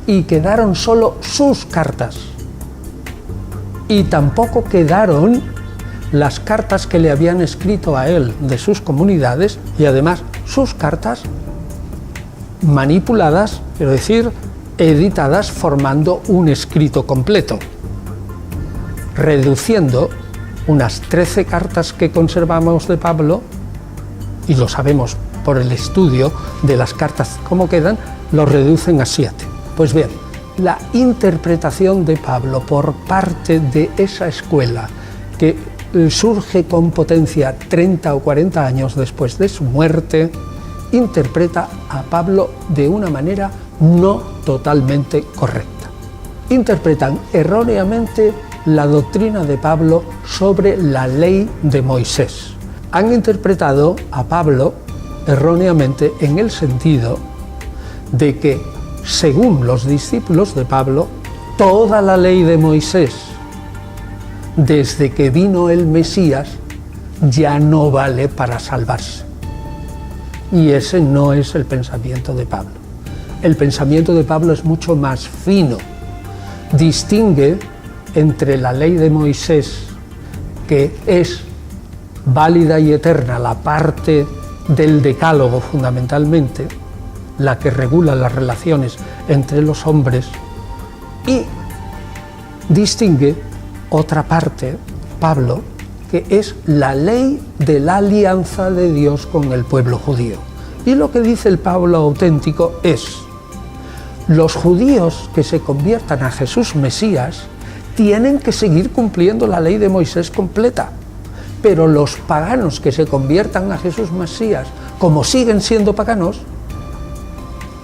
y quedaron solo sus cartas y tampoco quedaron las cartas que le habían escrito a él de sus comunidades y además sus cartas manipuladas, quiero decir, editadas formando un escrito completo, reduciendo unas 13 cartas que conservamos de Pablo, y lo sabemos por el estudio de las cartas cómo quedan, lo reducen a 7. Pues bien, la interpretación de Pablo por parte de esa escuela que surge con potencia 30 o 40 años después de su muerte, interpreta a Pablo de una manera no totalmente correcta. Interpretan erróneamente la doctrina de Pablo sobre la ley de Moisés. Han interpretado a Pablo erróneamente en el sentido de que, según los discípulos de Pablo, toda la ley de Moisés, desde que vino el Mesías, ya no vale para salvarse. Y ese no es el pensamiento de Pablo. El pensamiento de Pablo es mucho más fino. Distingue entre la ley de Moisés, que es válida y eterna, la parte del decálogo fundamentalmente, la que regula las relaciones entre los hombres, y distingue otra parte, Pablo, que es la ley de la alianza de Dios con el pueblo judío. Y lo que dice el Pablo auténtico es: los judíos que se conviertan a Jesús Mesías tienen que seguir cumpliendo la ley de Moisés completa, pero los paganos que se conviertan a Jesús Mesías, como siguen siendo paganos,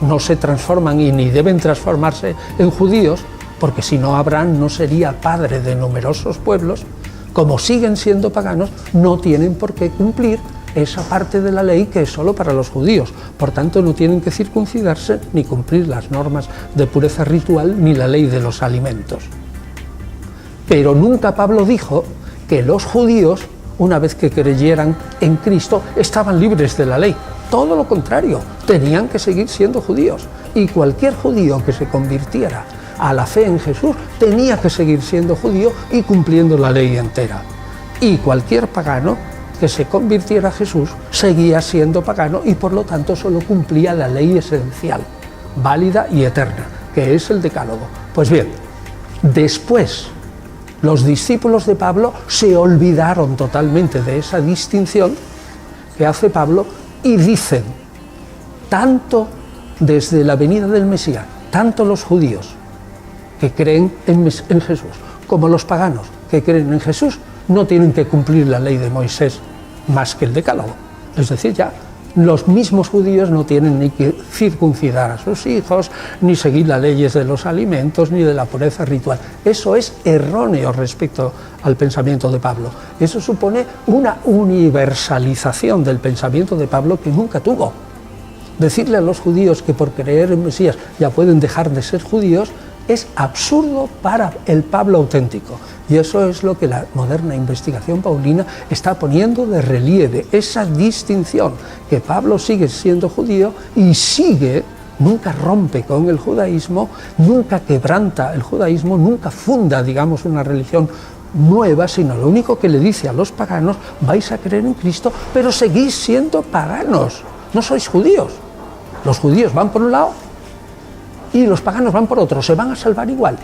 no se transforman y ni deben transformarse en judíos, porque si no, Abraham no sería padre de numerosos pueblos. Como siguen siendo paganos, no tienen por qué cumplir esa parte de la ley que es solo para los judíos. Por tanto, no tienen que circuncidarse ni cumplir las normas de pureza ritual ni la ley de los alimentos. Pero nunca Pablo dijo que los judíos, una vez que creyeran en Cristo, estaban libres de la ley. Todo lo contrario, tenían que seguir siendo judíos. Y cualquier judío que se convirtiera a la fe en Jesús tenía que seguir siendo judío y cumpliendo la ley entera. Y cualquier pagano que se convirtiera a Jesús seguía siendo pagano y por lo tanto solo cumplía la ley esencial, válida y eterna, que es el decálogo. Pues bien, después los discípulos de Pablo se olvidaron totalmente de esa distinción que hace Pablo y dicen, tanto desde la venida del Mesías, tanto los judíos que creen en Jesús como los paganos que creen en Jesús no tienen que cumplir la ley de Moisés más que el decálogo. Es decir, ya los mismos judíos no tienen ni que circuncidar a sus hijos, ni seguir las leyes de los alimentos, ni de la pureza ritual. Eso es erróneo respecto al pensamiento de Pablo. Eso supone una universalización del pensamiento de Pablo que nunca tuvo. Decirle a los judíos que por creer en Mesías ya pueden dejar de ser judíos es absurdo para el Pablo auténtico. Y eso es lo que la moderna investigación paulina está poniendo de relieve, esa distinción, que Pablo sigue siendo judío y sigue, nunca rompe con el judaísmo, nunca quebranta el judaísmo, nunca funda, digamos, una religión nueva, sino lo único que le dice a los paganos: vais a creer en Cristo, pero seguís siendo paganos, no sois judíos. Los judíos van por un lado y los paganos van por otro, se van a salvar igual.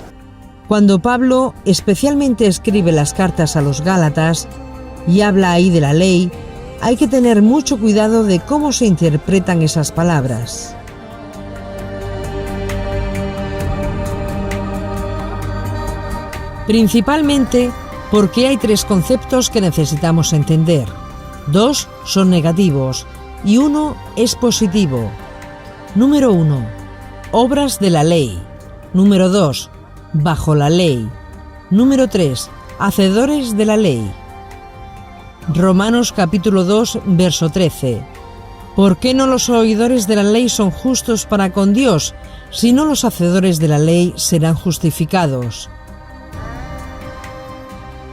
Cuando Pablo especialmente escribe las cartas a los Gálatas y habla ahí de la ley, hay que tener mucho cuidado de cómo se interpretan esas palabras. Principalmente porque hay 3 conceptos que necesitamos entender. 2 son negativos y 1 es positivo. Número 1. Obras de la ley. Número 2. Bajo la ley. Número 3. Hacedores de la ley. Romanos capítulo 2, verso 13. ¿Por qué no los oidores de la ley son justos para con Dios, si no los hacedores de la ley serán justificados?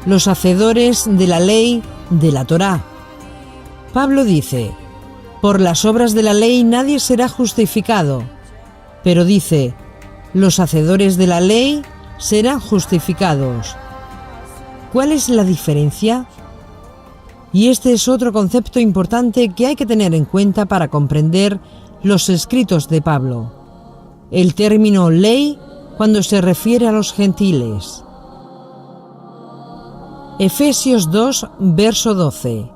Los hacedores de la ley de la Torá. Pablo dice: por las obras de la ley nadie será justificado. Pero dice: los hacedores de la ley serán justificados. ¿Cuál es la diferencia? Y este es otro concepto importante que hay que tener en cuenta para comprender los escritos de Pablo. El término ley cuando se refiere a los gentiles. Efesios 2, verso 12.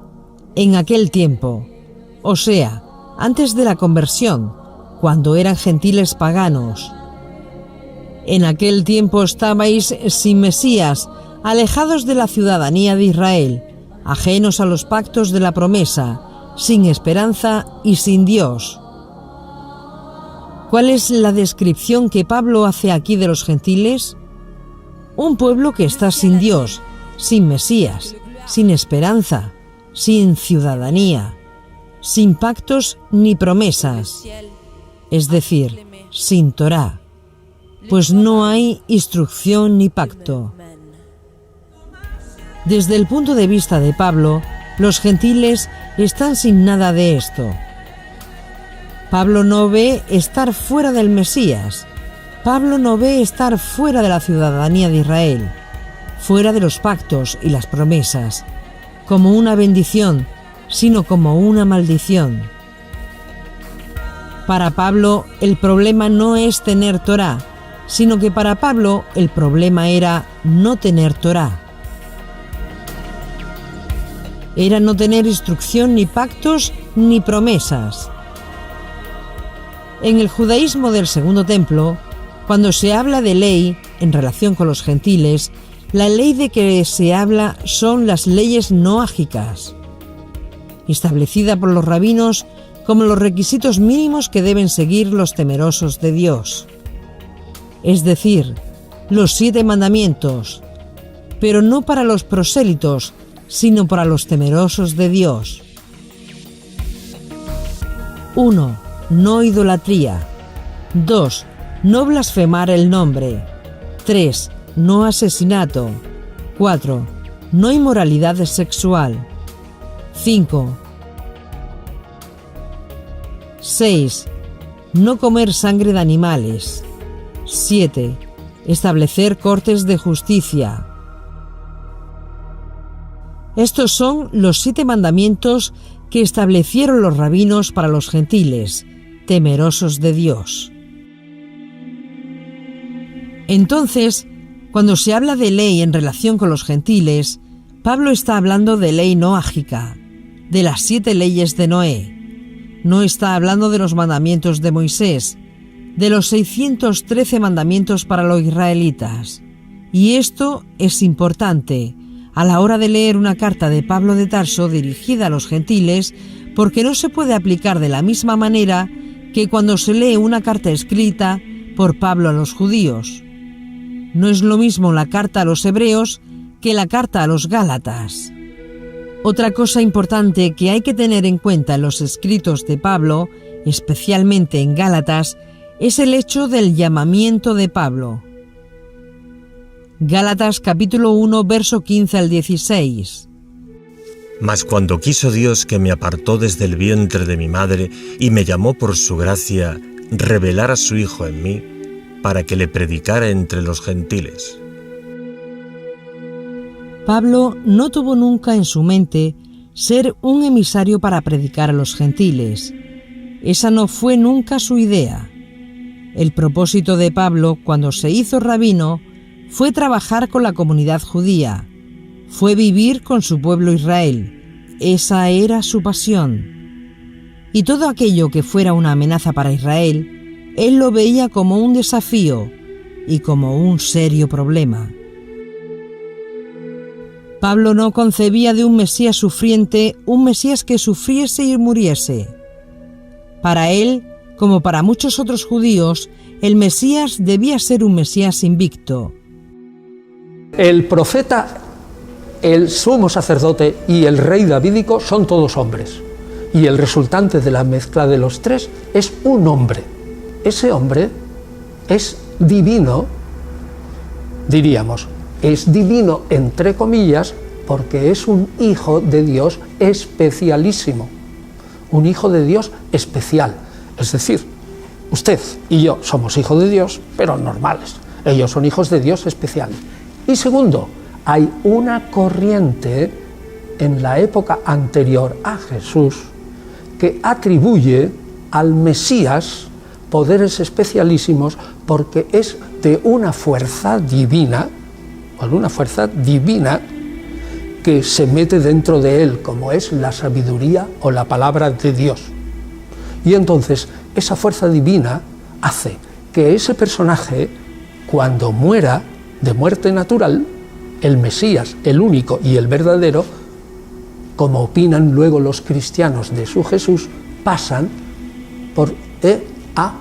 En aquel tiempo, o sea, antes de la conversión, cuando eran gentiles paganos. En aquel tiempo estabais sin Mesías, alejados de la ciudadanía de Israel, ajenos a los pactos de la promesa, sin esperanza y sin Dios. ¿Cuál es la descripción que Pablo hace aquí de los gentiles? Un pueblo que está sin Dios, sin Mesías, sin esperanza, sin ciudadanía, sin pactos ni promesas, es decir, sin Torá, pues no hay instrucción ni pacto. Desde el punto de vista de Pablo, los gentiles están sin nada de esto. Pablo no ve estar fuera del Mesías. Pablo no ve estar fuera de la ciudadanía de Israel, fuera de los pactos y las promesas, como una bendición, sino como una maldición. Para Pablo, el problema no es tener Torá, sino que para Pablo el problema era no tener Torá. Era no tener instrucción ni pactos ni promesas. En el judaísmo del Segundo Templo, cuando se habla de ley en relación con los gentiles, la ley de que se habla son las leyes noágicas, establecida por los rabinos como los requisitos mínimos que deben seguir los temerosos de Dios. Es decir, los 7 mandamientos, pero no para los prosélitos, sino para los temerosos de Dios. 1. No idolatría. 2. No blasfemar el nombre. 3. No asesinato. 4. No inmoralidad sexual. 5. 6. No comer sangre de animales. 7. Establecer cortes de justicia. Estos son los 7 mandamientos que establecieron los rabinos para los gentiles, temerosos de Dios. Entonces, cuando se habla de ley en relación con los gentiles, Pablo está hablando de ley noágica, de las 7 leyes de Noé. No está hablando de los mandamientos de Moisés, de los 613 mandamientos para los israelitas. Y esto es importante, a la hora de leer una carta de Pablo de Tarso dirigida a los gentiles, porque no se puede aplicar de la misma manera que cuando se lee una carta escrita por Pablo a los judíos. No es lo mismo la carta a los hebreos que la carta a los gálatas. Otra cosa importante que hay que tener en cuenta en los escritos de Pablo, especialmente en Gálatas, es el hecho del llamamiento de Pablo. Gálatas capítulo 1, verso 15 al 16. Mas cuando quiso Dios, que me apartó desde el vientre de mi madre y me llamó por su gracia, revelar a su Hijo en mí, para que le predicara entre los gentiles. Pablo no tuvo nunca en su mente ser un emisario para predicar a los gentiles. Esa no fue nunca su idea. El propósito de Pablo, cuando se hizo rabino, fue trabajar con la comunidad judía, fue vivir con su pueblo Israel. Esa era su pasión. Y todo aquello que fuera una amenaza para Israel, él lo veía como un desafío y como un serio problema. Pablo no concebía de un Mesías sufriente un Mesías que sufriese y muriese. Para él, como para muchos otros judíos, el Mesías debía ser un Mesías invicto. El profeta, el sumo sacerdote y el rey davídico son todos hombres. Y el resultante de la mezcla de los tres es un hombre. Ese hombre es divino, diríamos. Es divino, entre comillas, porque es un hijo de Dios especialísimo. Un hijo de Dios especial. Es decir, usted y yo somos hijos de Dios, pero normales. Ellos son hijos de Dios especiales. Y segundo, hay una corriente en la época anterior a Jesús que atribuye al Mesías poderes especialísimos porque es de una fuerza divina, que se mete dentro de él, como es la sabiduría o la palabra de Dios. Y entonces esa fuerza divina hace que ese personaje, cuando muera de muerte natural, el Mesías, el único y el verdadero, como opinan luego los cristianos de su Jesús, pasan a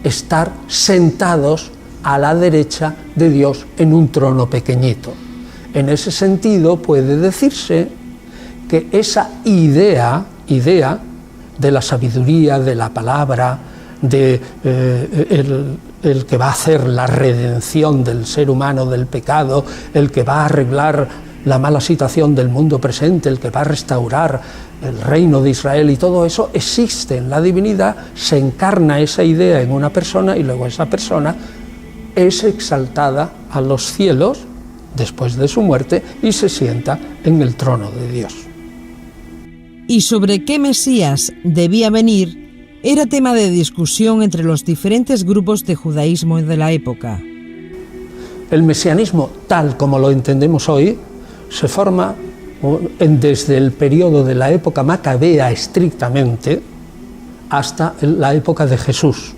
estar sentados a la derecha de Dios en un trono pequeñito. En ese sentido puede decirse que esa idea de la sabiduría, de la palabra, de el que va a hacer la redención del ser humano del pecado, el que va a arreglar la mala situación del mundo presente, el que va a restaurar el reino de Israel, y todo eso existe en la divinidad, se encarna esa idea en una persona y luego esa persona es exaltada a los cielos después de su muerte y se sienta en el trono de Dios. Y sobre qué Mesías debía venir era tema de discusión entre los diferentes grupos de judaísmo de la época. El mesianismo, tal como lo entendemos hoy, se forma desde el periodo de la época macabea estrictamente hasta la época de Jesús.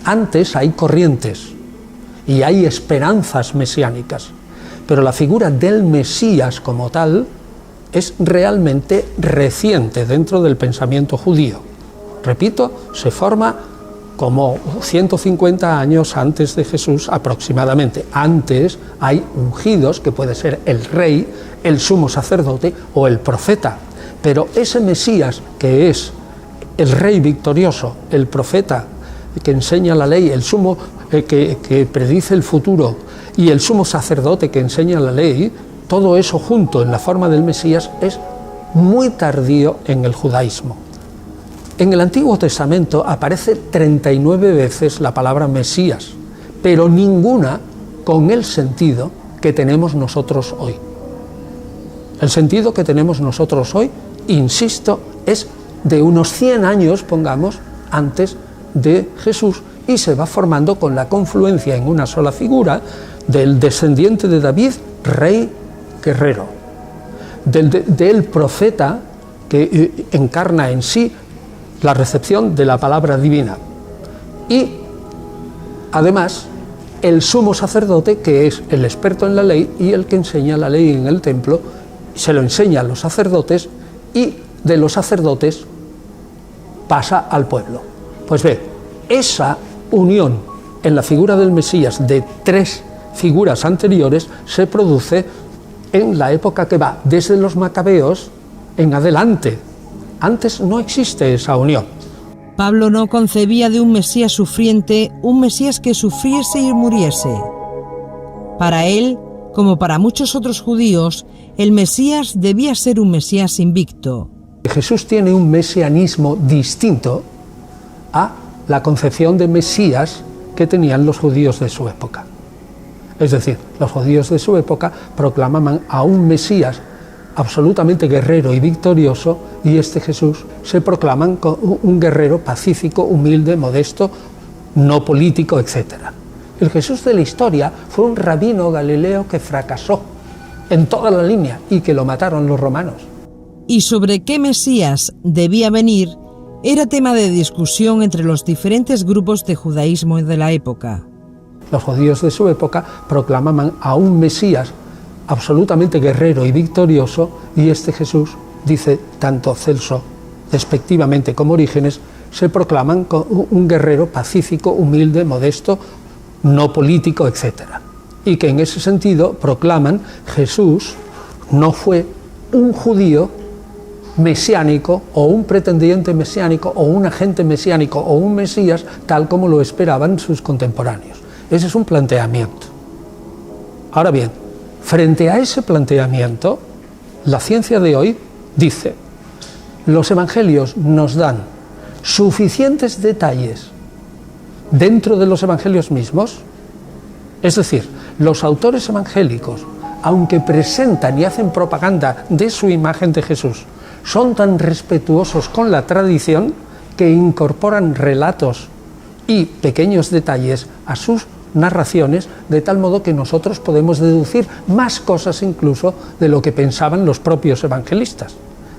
Antes hay corrientes y hay esperanzas mesiánicas, pero la figura del Mesías como tal es realmente reciente dentro del pensamiento judío. Repito, se forma como 150 años antes de Jesús aproximadamente. Antes hay ungidos, que puede ser el rey, el sumo sacerdote o el profeta. Pero ese Mesías, que es el rey victorioso, el profeta que enseña la ley, el sumo que predice el futuro, y el sumo sacerdote que enseña la ley, todo eso junto en la forma del Mesías es muy tardío en el judaísmo. En el Antiguo Testamento aparece 39 veces la palabra Mesías, pero ninguna con el sentido que tenemos nosotros hoy. El sentido que tenemos nosotros hoy, insisto, es de unos 100 años, pongamos, antes de Jesús, y se va formando con la confluencia en una sola figura del descendiente de David, rey guerrero, del profeta que encarna en sí la recepción de la palabra divina, y además el sumo sacerdote, que es el experto en la ley y el que enseña la ley en el templo se lo enseña a los sacerdotes y de los sacerdotes pasa al pueblo. Pues ve, esa unión en la figura del Mesías de tres figuras anteriores se produce en la época que va desde los macabeos en adelante. Antes no existe esa unión. Pablo no concebía de un Mesías sufriente un Mesías que sufriese y muriese. Para él, como para muchos otros judíos, el Mesías debía ser un Mesías invicto. Jesús tiene un mesianismo distinto a la concepción de Mesías que tenían los judíos de su época. Es decir, los judíos de su época proclamaban a un Mesías absolutamente guerrero y victorioso, y este Jesús se proclaman como un guerrero pacífico, humilde, modesto, no político, etc. El Jesús de la historia fue un rabino galileo que fracasó en toda la línea y que lo mataron los romanos. Y sobre qué Mesías debía venir era tema de discusión entre los diferentes grupos de judaísmo de la época. Los judíos de su época proclamaban a un Mesías absolutamente guerrero y victorioso, y este Jesús, dice tanto Celso despectivamente como Orígenes, se proclaman como un guerrero pacífico, humilde, modesto, no político, etc. Y que en ese sentido proclaman Jesús no fue un judío mesiánico o un pretendiente mesiánico o un agente mesiánico o un Mesías tal como lo esperaban sus contemporáneos. Ese es un planteamiento. Ahora bien, frente a ese planteamiento, la ciencia de hoy dice: los evangelios nos dan suficientes detalles dentro de los evangelios mismos, es decir, los autores evangélicos, aunque presentan y hacen propaganda de su imagen de Jesús, son tan respetuosos con la tradición que incorporan relatos y pequeños detalles a sus narraciones, de tal modo que nosotros podemos deducir más cosas incluso de lo que pensaban los propios evangelistas.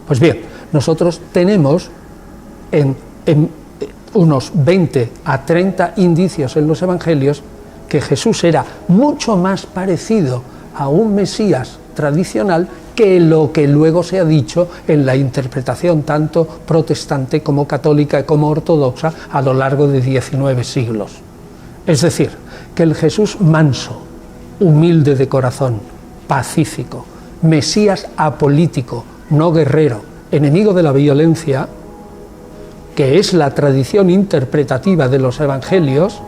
Pues bien, nosotros tenemos en unos 20 a 30 indicios en los evangelios que Jesús era mucho más parecido a un Mesías tradicional que lo que luego se ha dicho en la interpretación tanto protestante como católica como ortodoxa a lo largo de 19 siglos. Es decir, que el Jesús manso, humilde de corazón, pacífico, Mesías apolítico, no guerrero, enemigo de la violencia, que es la tradición interpretativa de los evangelios,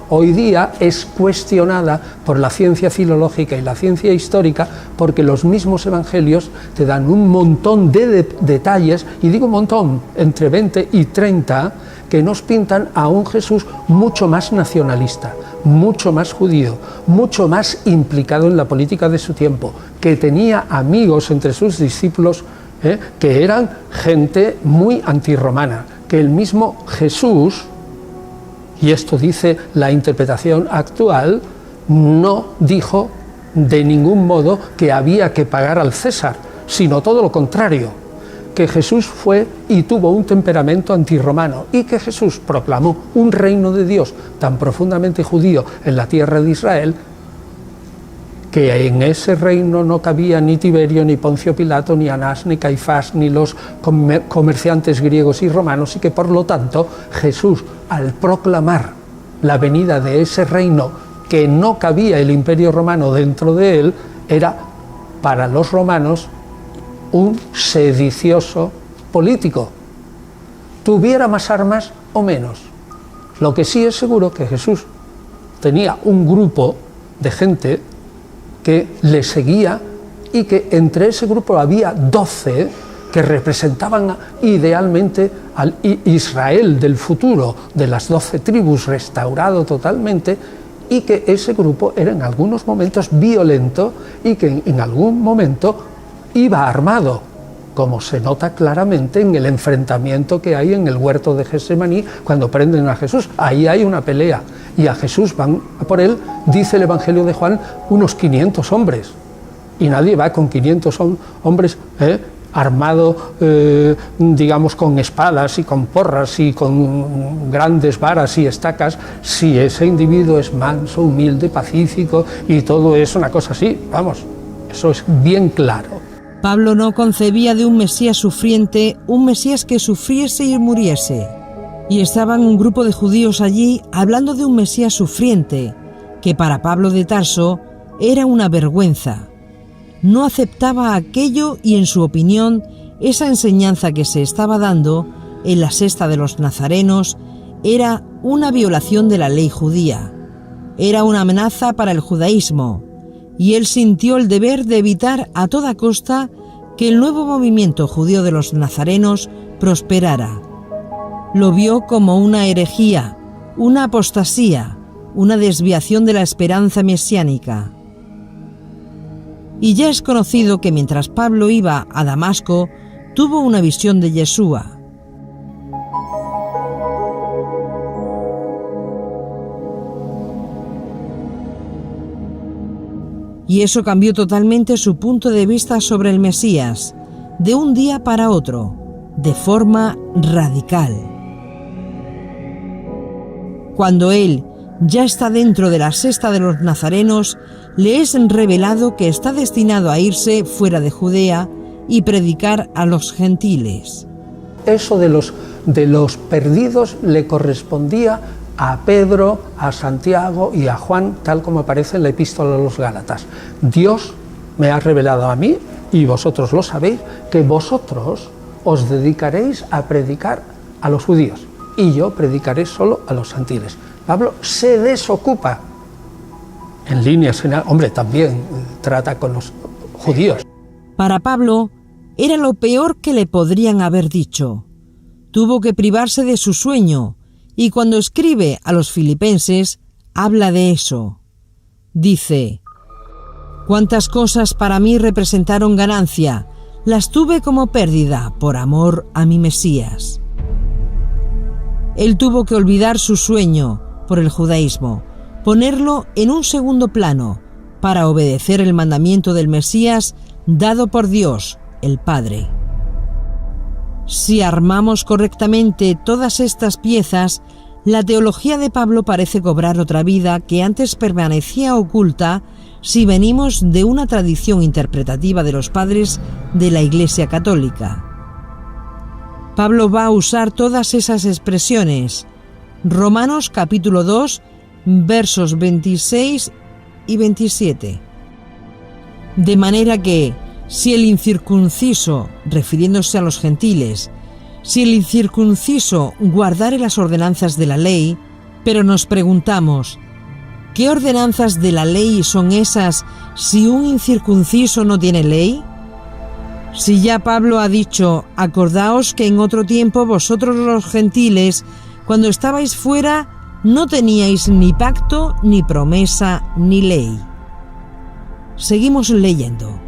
hoy día es cuestionada por la ciencia filológica y la ciencia histórica, porque los mismos evangelios te dan un montón de detalles, y digo un montón, entre 20 y 30, que nos pintan a un Jesús mucho más nacionalista, mucho más judío, mucho más implicado en la política de su tiempo, que tenía amigos entre sus discípulos que eran gente muy antirromana, que el mismo Jesús, y esto dice la interpretación actual, no dijo de ningún modo que había que pagar al César, sino todo lo contrario, que Jesús fue y tuvo un temperamento antirromano, y que Jesús proclamó un reino de Dios tan profundamente judío en la tierra de Israel, que en ese reino no cabía ni Tiberio, ni Poncio Pilato, ni Anás, ni Caifás, ni los comerciantes griegos y romanos, y que por lo tanto Jesús, al proclamar la venida de ese reino que no cabía el imperio romano dentro de él, era para los romanos un sedicioso político, tuviera más armas o menos. Lo que sí es seguro que Jesús tenía un grupo de gente que le seguía, y que entre ese grupo había 12 que representaban idealmente al Israel del futuro, de las 12 tribus restaurado totalmente, y que ese grupo era en algunos momentos violento y que en algún momento iba armado, como se nota claramente en el enfrentamiento que hay en el huerto de Getsemaní cuando prenden a Jesús. Ahí hay una pelea y a Jesús van por él, dice el Evangelio de Juan, unos 500 hombres, y nadie va con 500 hombres armado, digamos, con espadas y con porras y con grandes varas y estacas, si ese individuo es manso, humilde, pacífico y todo es una cosa así. Vamos, eso es bien claro. Pablo no concebía de un Mesías sufriente, un Mesías que sufriese y muriese. Y estaban un grupo de judíos allí hablando de un Mesías sufriente, que para Pablo de Tarso era una vergüenza. No aceptaba aquello y, en su opinión, esa enseñanza que se estaba dando en la sexta de los nazarenos era una violación de la ley judía. Era una amenaza para el judaísmo, y él sintió el deber de evitar a toda costa que el nuevo movimiento judío de los nazarenos prosperara. Lo vio como una herejía, una apostasía, una desviación de la esperanza mesiánica. Y ya es conocido que mientras Pablo iba a Damasco, tuvo una visión de Yeshua. Y eso cambió totalmente su punto de vista sobre el Mesías, de un día para otro, de forma radical. Cuando él ya está dentro de la sexta de los nazarenos, le es revelado que está destinado a irse fuera de Judea y predicar a los gentiles. Eso de los perdidos le correspondía a Pedro, a Santiago y a Juan, tal como aparece en la epístola a los Gálatas. Dios me ha revelado a mí, y vosotros lo sabéis, que vosotros os dedicaréis a predicar a los judíos, y yo predicaré solo a los gentiles. Pablo se desocupa, en líneas generales, hombre, también trata con los judíos. Para Pablo era lo peor que le podrían haber dicho. Tuvo que privarse de su sueño, y cuando escribe a los filipenses, habla de eso. Dice: «Cuántas cosas para mí representaron ganancia, las tuve como pérdida por amor a mi Mesías». Él tuvo que olvidar su sueño por el judaísmo, ponerlo en un segundo plano, para obedecer el mandamiento del Mesías dado por Dios, el Padre. Si armamos correctamente todas estas piezas, la teología de Pablo parece cobrar otra vida que antes permanecía oculta si venimos de una tradición interpretativa de los padres de la Iglesia Católica. Pablo va a usar todas esas expresiones. Romanos capítulo 2, versos 26 y 27. De manera que, si el incircunciso, refiriéndose a los gentiles, si el incircunciso guardare las ordenanzas de la ley, pero nos preguntamos, ¿qué ordenanzas de la ley son esas si un incircunciso no tiene ley? Si ya Pablo ha dicho, acordaos que en otro tiempo vosotros los gentiles, cuando estabais fuera, no teníais ni pacto, ni promesa, ni ley. Seguimos leyendo.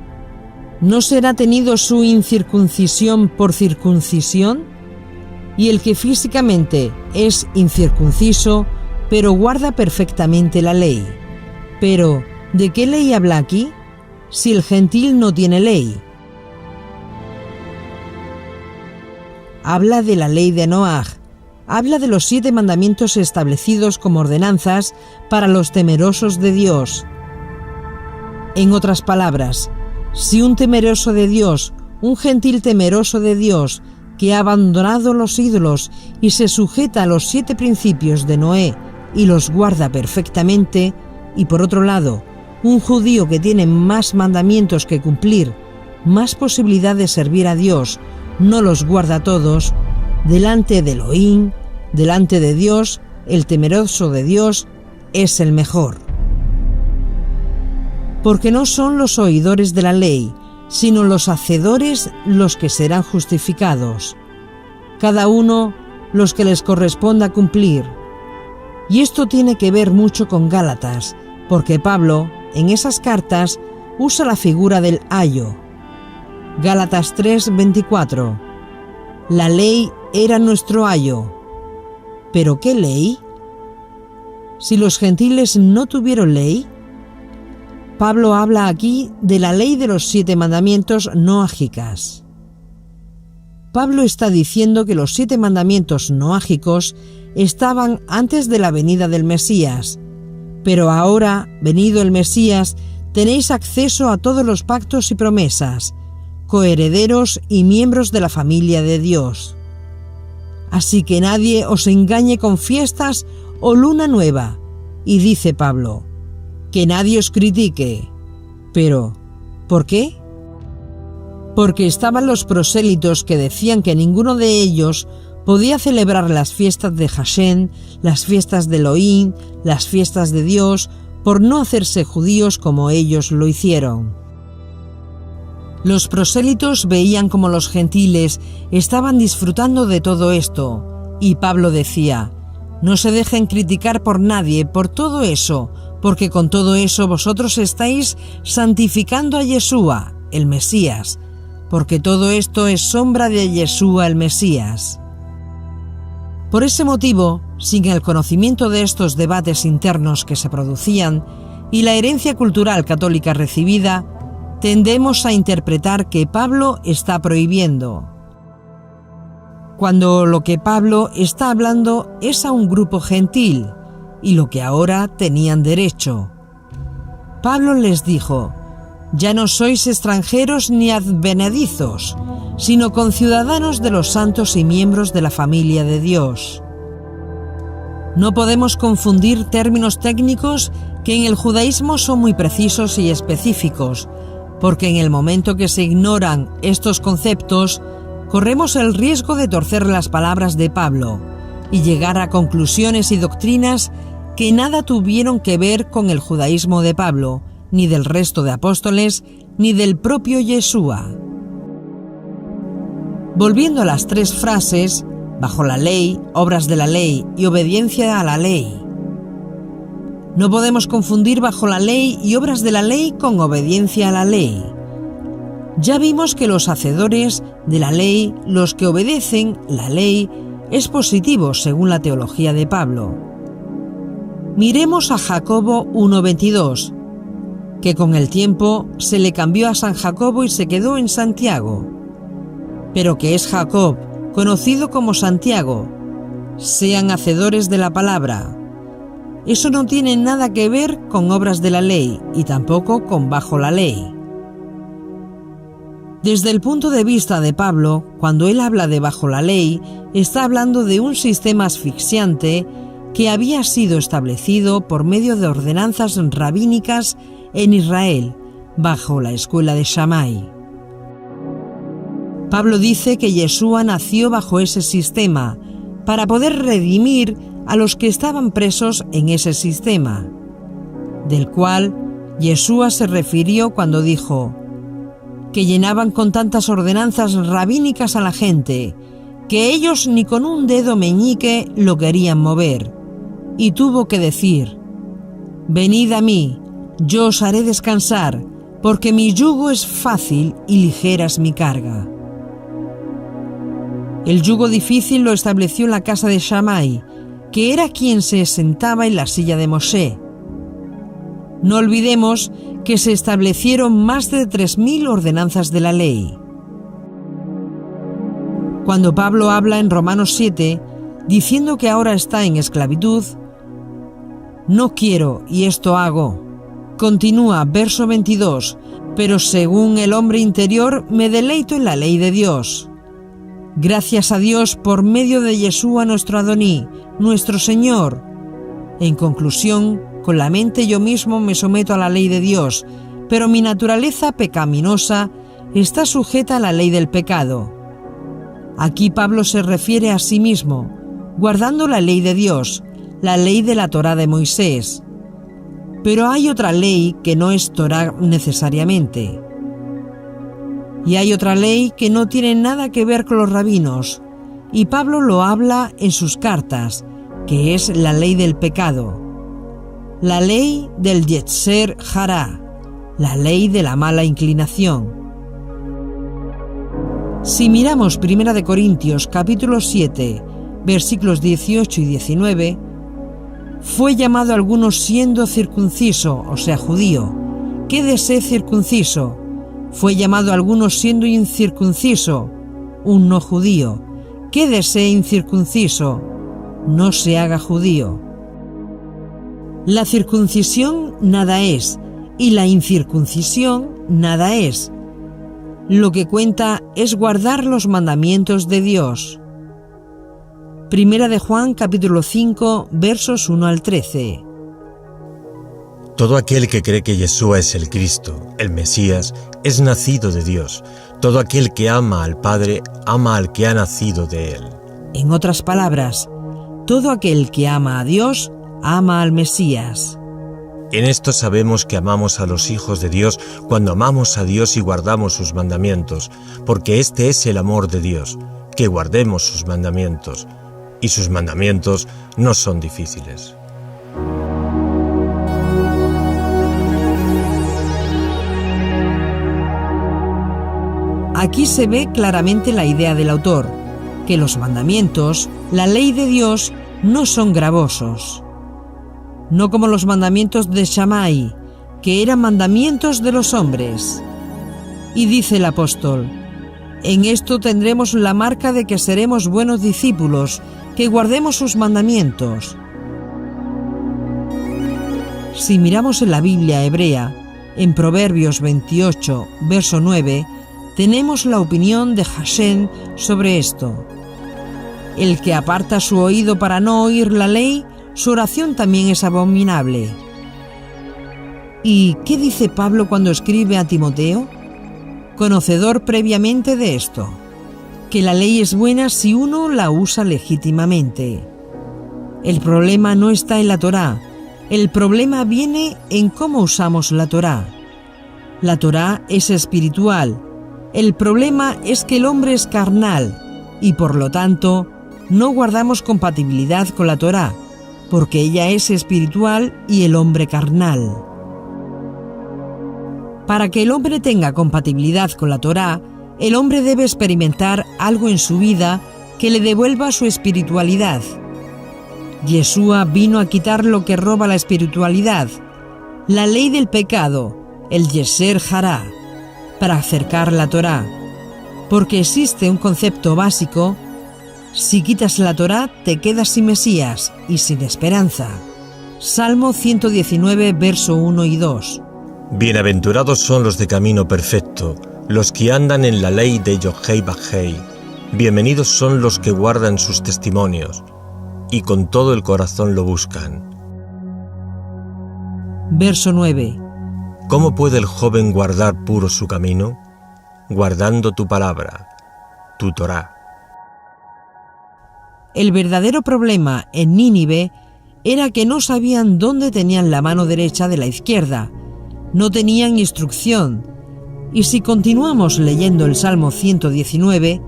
¿No será tenido su incircuncisión por circuncisión? Y el que físicamente es incircunciso, pero guarda perfectamente la ley. Pero, ¿de qué ley habla aquí? Si el gentil no tiene ley. Habla de la ley de Noaj, habla de los 7 mandamientos establecidos como ordenanzas para los temerosos de Dios. En otras palabras, si un temeroso de Dios, un gentil temeroso de Dios, que ha abandonado los ídolos y se sujeta a los 7 principios de Noé y los guarda perfectamente, y por otro lado, un judío que tiene más mandamientos que cumplir, más posibilidad de servir a Dios, no los guarda todos, delante de Elohim, delante de Dios, el temeroso de Dios es el mejor. Porque no son los oidores de la ley, sino los hacedores los que serán justificados. Cada uno los que les corresponda cumplir. Y esto tiene que ver mucho con Gálatas, porque Pablo, en esas cartas, usa la figura del ayo. Gálatas 3:24. La ley era nuestro ayo. ¿Pero qué ley? Si los gentiles no tuvieron ley, Pablo habla aquí de la ley de los 7 mandamientos noágicas. Pablo está diciendo que los 7 mandamientos noágicos estaban antes de la venida del Mesías, pero ahora, venido el Mesías, tenéis acceso a todos los pactos y promesas, coherederos y miembros de la familia de Dios. Así que nadie os engañe con fiestas o luna nueva. Y dice Pablo, que nadie os critique. Pero, ¿por qué? Porque estaban los prosélitos que decían que ninguno de ellos podía celebrar las fiestas de Hashem, las fiestas de Elohim, las fiestas de Dios, por no hacerse judíos como ellos lo hicieron. Los prosélitos veían como los gentiles estaban disfrutando de todo esto, y Pablo decía, no se dejen criticar por nadie por todo eso, porque con todo eso vosotros estáis santificando a Yeshua, el Mesías, porque todo esto es sombra de Yeshua, el Mesías. Por ese motivo, sin el conocimiento de estos debates internos que se producían y la herencia cultural católica recibida, tendemos a interpretar que Pablo está prohibiendo, cuando lo que Pablo está hablando es a un grupo gentil y lo que ahora tenían derecho. Pablo les dijo, ya no sois extranjeros ni advenedizos, sino conciudadanos de los santos y miembros de la familia de Dios. No podemos confundir términos técnicos que en el judaísmo son muy precisos y específicos, porque en el momento que se ignoran estos conceptos, corremos el riesgo de torcer las palabras de Pablo y llegar a conclusiones y doctrinas que nada tuvieron que ver con el judaísmo de Pablo, ni del resto de apóstoles, ni del propio Yeshua. Volviendo a las tres frases, bajo la ley, obras de la ley y obediencia a la ley. No podemos confundir bajo la ley y obras de la ley con obediencia a la ley. Ya vimos que los hacedores de la ley, los que obedecen la ley, es positivo según la teología de Pablo. Miremos a Jacobo 1:22, que con el tiempo se le cambió a San Jacobo y se quedó en Santiago, pero que es Jacob, conocido como Santiago. Sean hacedores de la palabra. Eso no tiene nada que ver con obras de la ley y tampoco con bajo la ley. Desde el punto de vista de Pablo, cuando él habla de bajo la ley, está hablando de un sistema asfixiante que había sido establecido por medio de ordenanzas rabínicas en Israel, bajo la escuela de Shammai. Pablo dice que Yeshua nació bajo ese sistema, para poder redimir a los que estaban presos en ese sistema, del cual Yeshua se refirió cuando dijo que llenaban con tantas ordenanzas rabínicas a la gente, que ellos ni con un dedo meñique lo querían mover, y tuvo que decir, venid a mí, yo os haré descansar, porque mi yugo es fácil y ligera es mi carga. El yugo difícil lo estableció en la casa de Shammai, que era quien se sentaba en la silla de Moshe. No olvidemos que se establecieron más de 3.000 ordenanzas de la ley. Cuando Pablo habla en Romanos 7, diciendo que ahora está en esclavitud, no quiero y esto hago. Continúa, verso 22, pero según el hombre interior me deleito en la ley de Dios. Gracias a Dios por medio de Yeshua nuestro Adoní, nuestro Señor. En conclusión, con la mente yo mismo me someto a la ley de Dios, pero mi naturaleza pecaminosa está sujeta a la ley del pecado. Aquí Pablo se refiere a sí mismo, guardando la ley de Dios, la ley de la Torá de Moisés. Pero hay otra ley que no es Torá necesariamente. Y hay otra ley que no tiene nada que ver con los rabinos, y Pablo lo habla en sus cartas, que es la ley del pecado, la ley del Yetzer Hará, la ley de la mala inclinación. Si miramos 1 Corintios capítulo 7, versículos 18 y 19, fue llamado a algunos siendo circunciso, o sea, judío, quédese circunciso. Fue llamado a algunos siendo incircunciso, un no judío, quédese incircunciso, no se haga judío. La circuncisión nada es, y la incircuncisión nada es. Lo que cuenta es guardar los mandamientos de Dios. Primera de Juan, capítulo 5, versos 1 al 13. Todo aquel que cree que Yeshua es el Cristo, el Mesías, es nacido de Dios. Todo aquel que ama al Padre, ama al que ha nacido de él. En otras palabras, todo aquel que ama a Dios, ama al Mesías. En esto sabemos que amamos a los hijos de Dios cuando amamos a Dios y guardamos sus mandamientos, porque este es el amor de Dios, que guardemos sus mandamientos, y sus mandamientos no son difíciles. Aquí se ve claramente la idea del autor, que los mandamientos, la ley de Dios, no son gravosos. No como los mandamientos de Shammai, que eran mandamientos de los hombres. Y dice el apóstol: en esto tendremos la marca de que seremos buenos discípulos, que guardemos sus mandamientos. Si miramos en la Biblia hebrea, en Proverbios 28, verso 9, tenemos la opinión de Hashem sobre esto. El que aparta su oído para no oír la ley, su oración también es abominable. ¿Y qué dice Pablo cuando escribe a Timoteo? Conocedor previamente de esto, que la ley es buena si uno la usa legítimamente. El problema no está en la Torá, el problema viene en cómo usamos la Torá. La Torá es espiritual, el problema es que el hombre es carnal y por lo tanto no guardamos compatibilidad con la Torá, porque ella es espiritual y el hombre carnal. Para que el hombre tenga compatibilidad con la Torá, el hombre debe experimentar algo en su vida que le devuelva su espiritualidad. Yeshua vino a quitar lo que roba la espiritualidad, la ley del pecado, el Yeser Hará, para acercar la Torá, porque existe un concepto básico: si quitas la Torá te quedas sin Mesías y sin esperanza. Salmo 119, verso 1 y 2. Bienaventurados son los de camino perfecto, los que andan en la ley de Yohei Bajei. Bienvenidos son los que guardan sus testimonios y con todo el corazón lo buscan. Verso 9. ¿Cómo puede el joven guardar puro su camino? Guardando tu palabra, tu Torá. El verdadero problema en Nínive era que no sabían dónde tenían la mano derecha de la izquierda, no tenían instrucción. Y si continuamos leyendo el Salmo 119,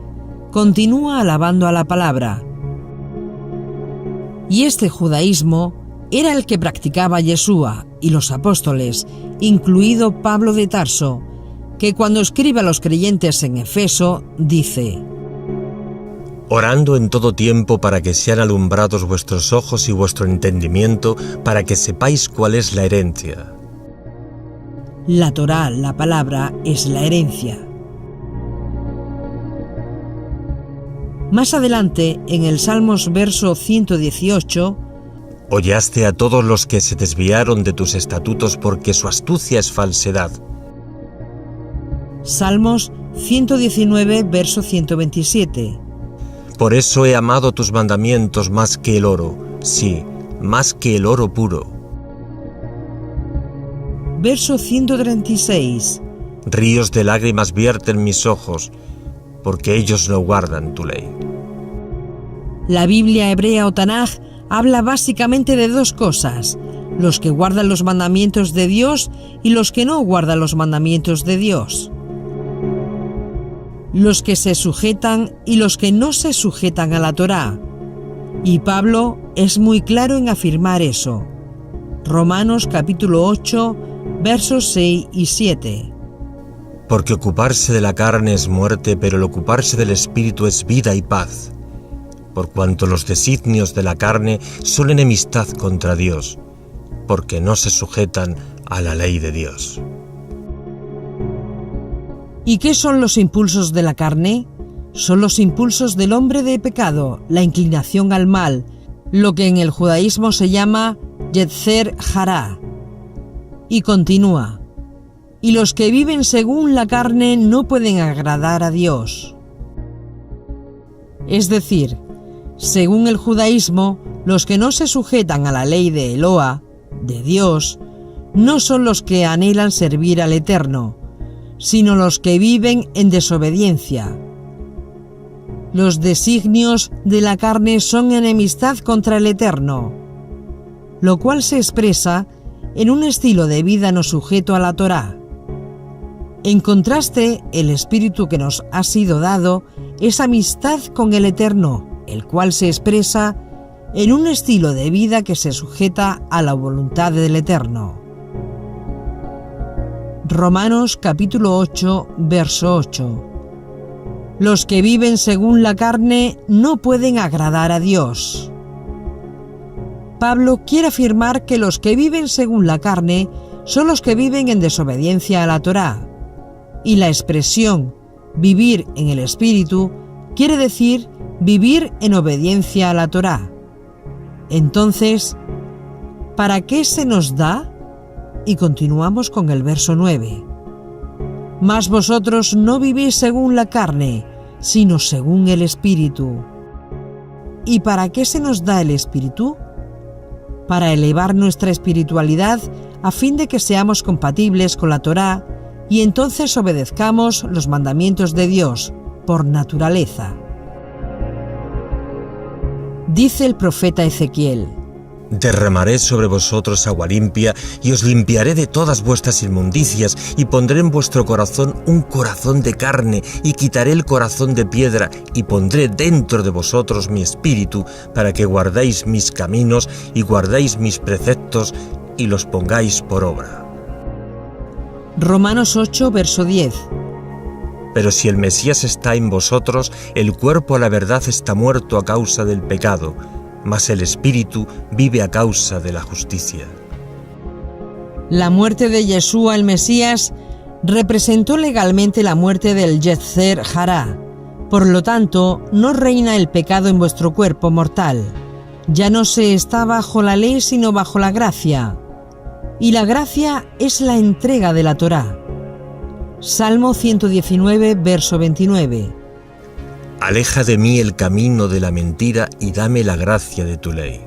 continúa alabando a la palabra. Y este judaísmo era el que practicaba Yeshua y los apóstoles, incluido Pablo de Tarso, que cuando escribe a los creyentes en Efeso, dice: orando en todo tiempo para que sean alumbrados vuestros ojos y vuestro entendimiento, para que sepáis cuál es la herencia. La Torá, la palabra, es la herencia. Más adelante, en el Salmos verso 118, hollaste a todos los que se desviaron de tus estatutos porque su astucia es falsedad. Salmos 119, verso 127. Por eso he amado tus mandamientos más que el oro, sí, más que el oro puro. Verso 136. Ríos de lágrimas vierten mis ojos, porque ellos no guardan tu ley. La Biblia hebrea o Tanaj habla básicamente de dos cosas: los que guardan los mandamientos de Dios y los que no guardan los mandamientos de Dios. Los que se sujetan y los que no se sujetan a la Torá. Y Pablo es muy claro en afirmar eso. Romanos capítulo 8, versos 6 y 7. Porque ocuparse de la carne es muerte, pero el ocuparse del espíritu es vida y paz. Por cuanto los designios de la carne son enemistad contra Dios, porque no se sujetan a la ley de Dios. ¿Y qué son los impulsos de la carne? Son los impulsos del hombre de pecado, la inclinación al mal, lo que en el judaísmo se llama Yetzer Hará. Y continúa: y los que viven según la carne no pueden agradar a Dios. Es decir, según el judaísmo, los que no se sujetan a la ley de Eloa, de Dios, no son los que anhelan servir al Eterno, sino los que viven en desobediencia. Los designios de la carne son enemistad contra el Eterno, lo cual se expresa en un estilo de vida no sujeto a la Torá. En contraste, el espíritu que nos ha sido dado es amistad con el Eterno, el cual se expresa en un estilo de vida que se sujeta a la voluntad del Eterno. Romanos capítulo 8, verso 8. Los que viven según la carne no pueden agradar a Dios. Pablo quiere afirmar que los que viven según la carne son los que viven en desobediencia a la Torá, y la expresión vivir en el Espíritu quiere decir vivir en obediencia a la Torá. Entonces, ¿para qué se nos da? Y continuamos con el verso 9. Mas vosotros no vivís según la carne, sino según el Espíritu. ¿Y para qué se nos da el Espíritu? Para elevar nuestra espiritualidad a fin de que seamos compatibles con la Torá y entonces obedezcamos los mandamientos de Dios por naturaleza. Dice el profeta Ezequiel: derramaré sobre vosotros agua limpia y os limpiaré de todas vuestras inmundicias y pondré en vuestro corazón un corazón de carne y quitaré el corazón de piedra y pondré dentro de vosotros mi espíritu para que guardéis mis caminos y guardéis mis preceptos y los pongáis por obra. Romanos 8, verso 10. Pero si el Mesías está en vosotros, el cuerpo a la verdad está muerto a causa del pecado, mas el espíritu vive a causa de la justicia. La muerte de Yeshua el Mesías representó legalmente la muerte del Yetzer Hará. Por lo tanto, no reina el pecado en vuestro cuerpo mortal. Ya no se está bajo la ley sino bajo la gracia. Y la gracia es la entrega de la Torá. Salmo 119, verso 29. Aleja de mí el camino de la mentira y dame la gracia de tu ley.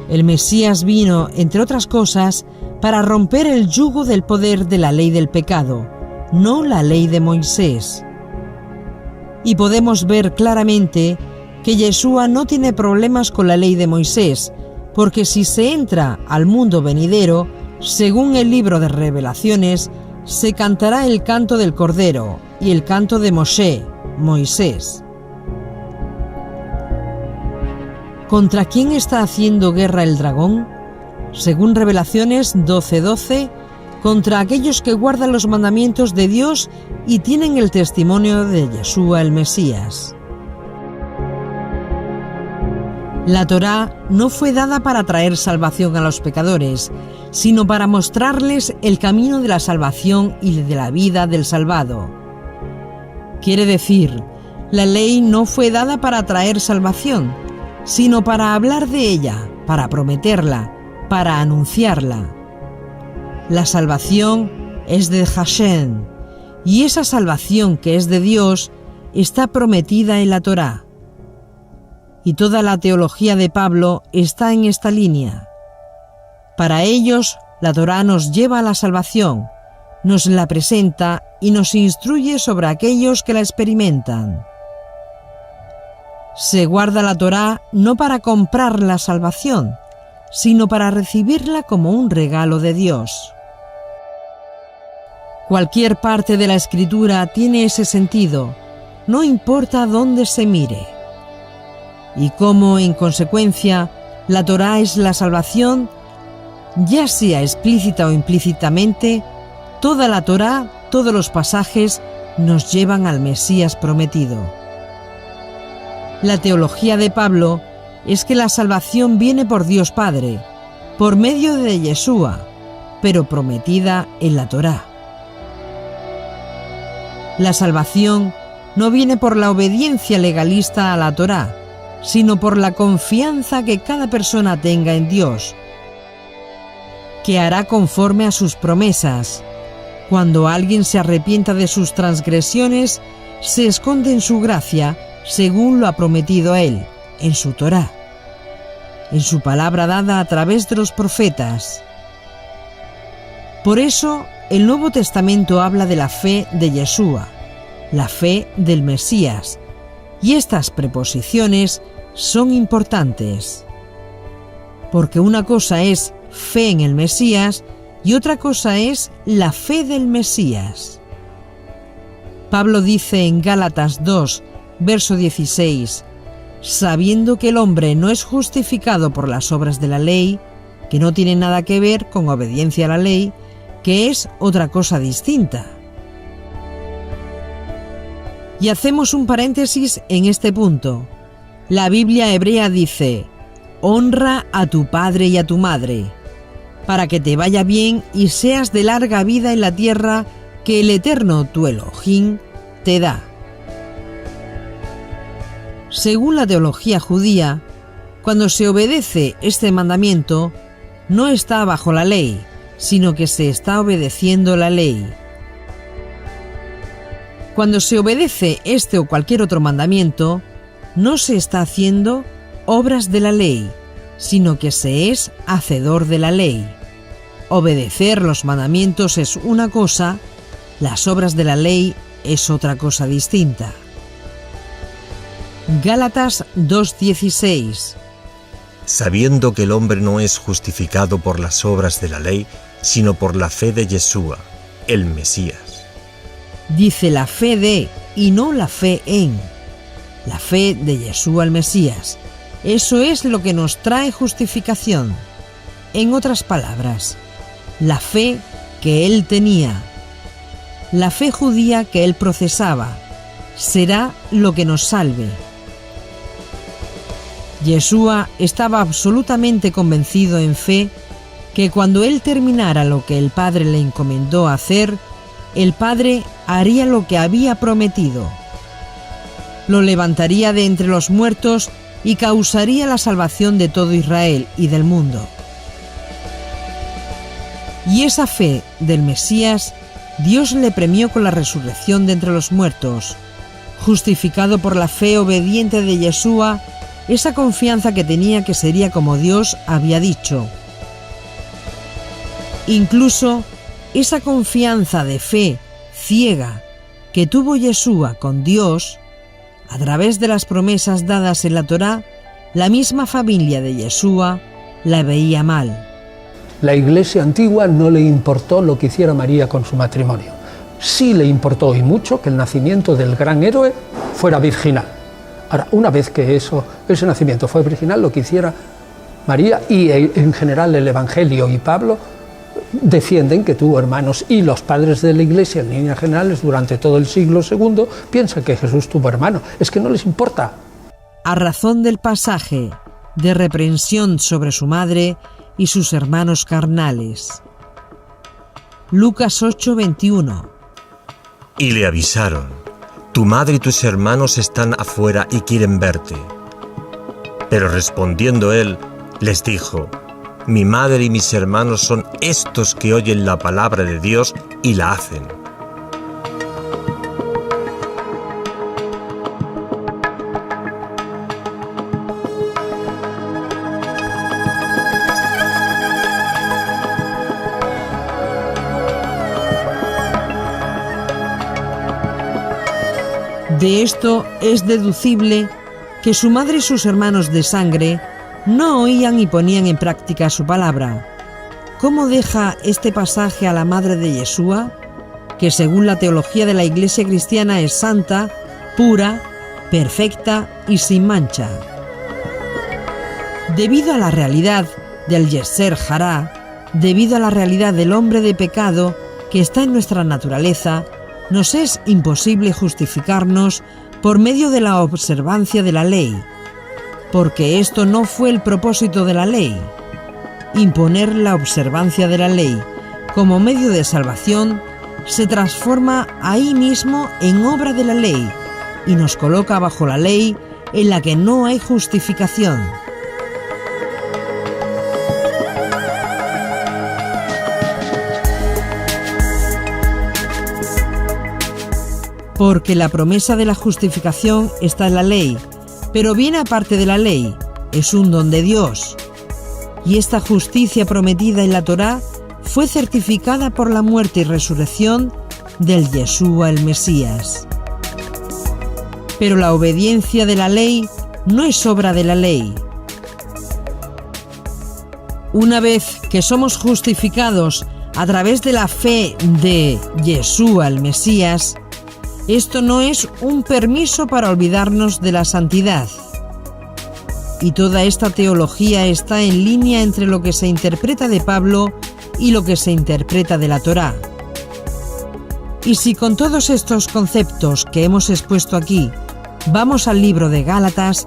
El Mesías vino, entre otras cosas, para romper el yugo del poder de la ley del pecado, no la ley de Moisés. Y podemos ver claramente que Yeshua no tiene problemas con la ley de Moisés, porque si se entra al mundo venidero, según el libro de Revelaciones, se cantará el canto del Cordero y el canto de Moshe, Moisés. ¿Contra quién está haciendo guerra el dragón? Según Revelaciones 12:12, contra aquellos que guardan los mandamientos de Dios y tienen el testimonio de Yeshua el Mesías. La Torá no fue dada para traer salvación a los pecadores, sino para mostrarles el camino de la salvación y de la vida del salvado. Quiere decir, la ley no fue dada para traer salvación, sino para hablar de ella, para prometerla, para anunciarla. La salvación es de Hashem, y esa salvación que es de Dios está prometida en la Torá. Y toda la teología de Pablo está en esta línea. Para ellos, la Torá nos lleva a la salvación, nos la presenta y nos instruye sobre aquellos que la experimentan. Se guarda la Torá no para comprar la salvación, sino para recibirla como un regalo de Dios. Cualquier parte de la Escritura tiene ese sentido, no importa dónde se mire. Y como, en consecuencia, la Torá es la salvación, ya sea explícita o implícitamente, toda la Torá, todos los pasajes, nos llevan al Mesías prometido. La teología de Pablo es que la salvación viene por Dios Padre, por medio de Yeshua, pero prometida en la Torá. La salvación no viene por la obediencia legalista a la Torá, sino por la confianza que cada persona tenga en Dios, que hará conforme a sus promesas. Cuando alguien se arrepienta de sus transgresiones, se esconde en su gracia, según lo ha prometido a él, en su Torá, en su palabra dada a través de los profetas. Por eso, el Nuevo Testamento habla de la fe de Yeshua, la fe del Mesías, y estas preposiciones son importantes, porque una cosa es fe en el Mesías y otra cosa es la fe del Mesías. Pablo dice en Gálatas 2, verso 16, sabiendo que el hombre no es justificado por las obras de la ley, que no tiene nada que ver con obediencia a la ley, que es otra cosa distinta. Y hacemos un paréntesis en este punto. La Biblia hebrea dice, honra a tu padre y a tu madre, para que te vaya bien y seas de larga vida en la tierra que el Eterno, tu Elohim, te da. Según la teología judía, cuando se obedece este mandamiento, no está bajo la ley, sino que se está obedeciendo la ley. Cuando se obedece este o cualquier otro mandamiento, no se está haciendo obras de la ley, sino que se es hacedor de la ley. Obedecer los mandamientos es una cosa, las obras de la ley es otra cosa distinta. Gálatas 2:16. Sabiendo que el hombre no es justificado por las obras de la ley, sino por la fe de Yeshua, el Mesías. Dice la fe de y no la fe en. La fe de Yeshua el Mesías. Eso es lo que nos trae justificación. En otras palabras, la fe que él tenía, la fe judía que él procesaba, será lo que nos salve. Yeshua estaba absolutamente convencido en fe que cuando él terminara lo que el Padre le encomendó hacer, el Padre haría lo que había prometido. Lo levantaría de entre los muertos y causaría la salvación de todo Israel y del mundo. Y esa fe del Mesías, Dios le premió con la resurrección de entre los muertos. Justificado por la fe obediente de Yeshua, esa confianza que tenía que sería como Dios había dicho. Incluso esa confianza de fe ciega que tuvo Yeshua con Dios, a través de las promesas dadas en la Torá, la misma familia de Yeshua la veía mal. La Iglesia antigua no le importó lo que hiciera María con su matrimonio. Sí le importó y mucho que el nacimiento del gran héroe fuera virginal. Ahora, una vez que ese nacimiento fue virginal, lo que hiciera María y en general el Evangelio y Pablo defienden que tuvo hermanos, y los padres de la Iglesia en líneas generales durante todo el siglo II piensan que Jesús tuvo hermanos. Es que no les importa. A razón del pasaje de reprensión sobre su madre y sus hermanos carnales. Lucas 8:21. Y le avisaron, tu madre y tus hermanos están afuera y quieren verte. Pero respondiendo él, les dijo, mi madre y mis hermanos son estos que oyen la palabra de Dios y la hacen. De esto es deducible que su madre y sus hermanos de sangre no oían y ponían en práctica su palabra. ¿Cómo deja este pasaje a la madre de Yeshua, que según la teología de la Iglesia cristiana es santa, pura, perfecta y sin mancha? Debido a la realidad del Yeser Hará, debido a la realidad del hombre de pecado que está en nuestra naturaleza, nos es imposible justificarnos por medio de la observancia de la ley, porque esto no fue el propósito de la ley. Imponer la observancia de la ley como medio de salvación se transforma ahí mismo en obra de la ley y nos coloca bajo la ley en la que no hay justificación. Porque la promesa de la justificación está en la ley, pero viene aparte de la ley, es un don de Dios. Y esta justicia prometida en la Torá fue certificada por la muerte y resurrección del Yeshua el Mesías. Pero la obediencia de la ley no es obra de la ley. Una vez que somos justificados a través de la fe de Yeshua el Mesías, esto no es un permiso para olvidarnos de la santidad. Y toda esta teología está en línea entre lo que se interpreta de Pablo y lo que se interpreta de la Torá. Y si con todos estos conceptos que hemos expuesto aquí vamos al libro de Gálatas,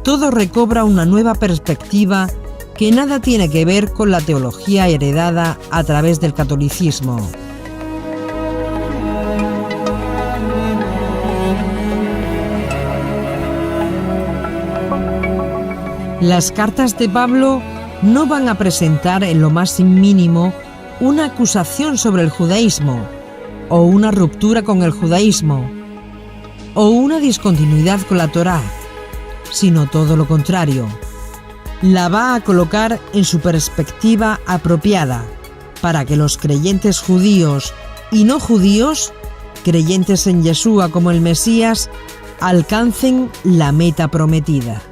todo recobra una nueva perspectiva que nada tiene que ver con la teología heredada a través del catolicismo. Las cartas de Pablo no van a presentar en lo más mínimo una acusación sobre el judaísmo, o una ruptura con el judaísmo, o una discontinuidad con la Torá, sino todo lo contrario. La va a colocar en su perspectiva apropiada, para que los creyentes judíos y no judíos, creyentes en Yeshua como el Mesías, alcancen la meta prometida.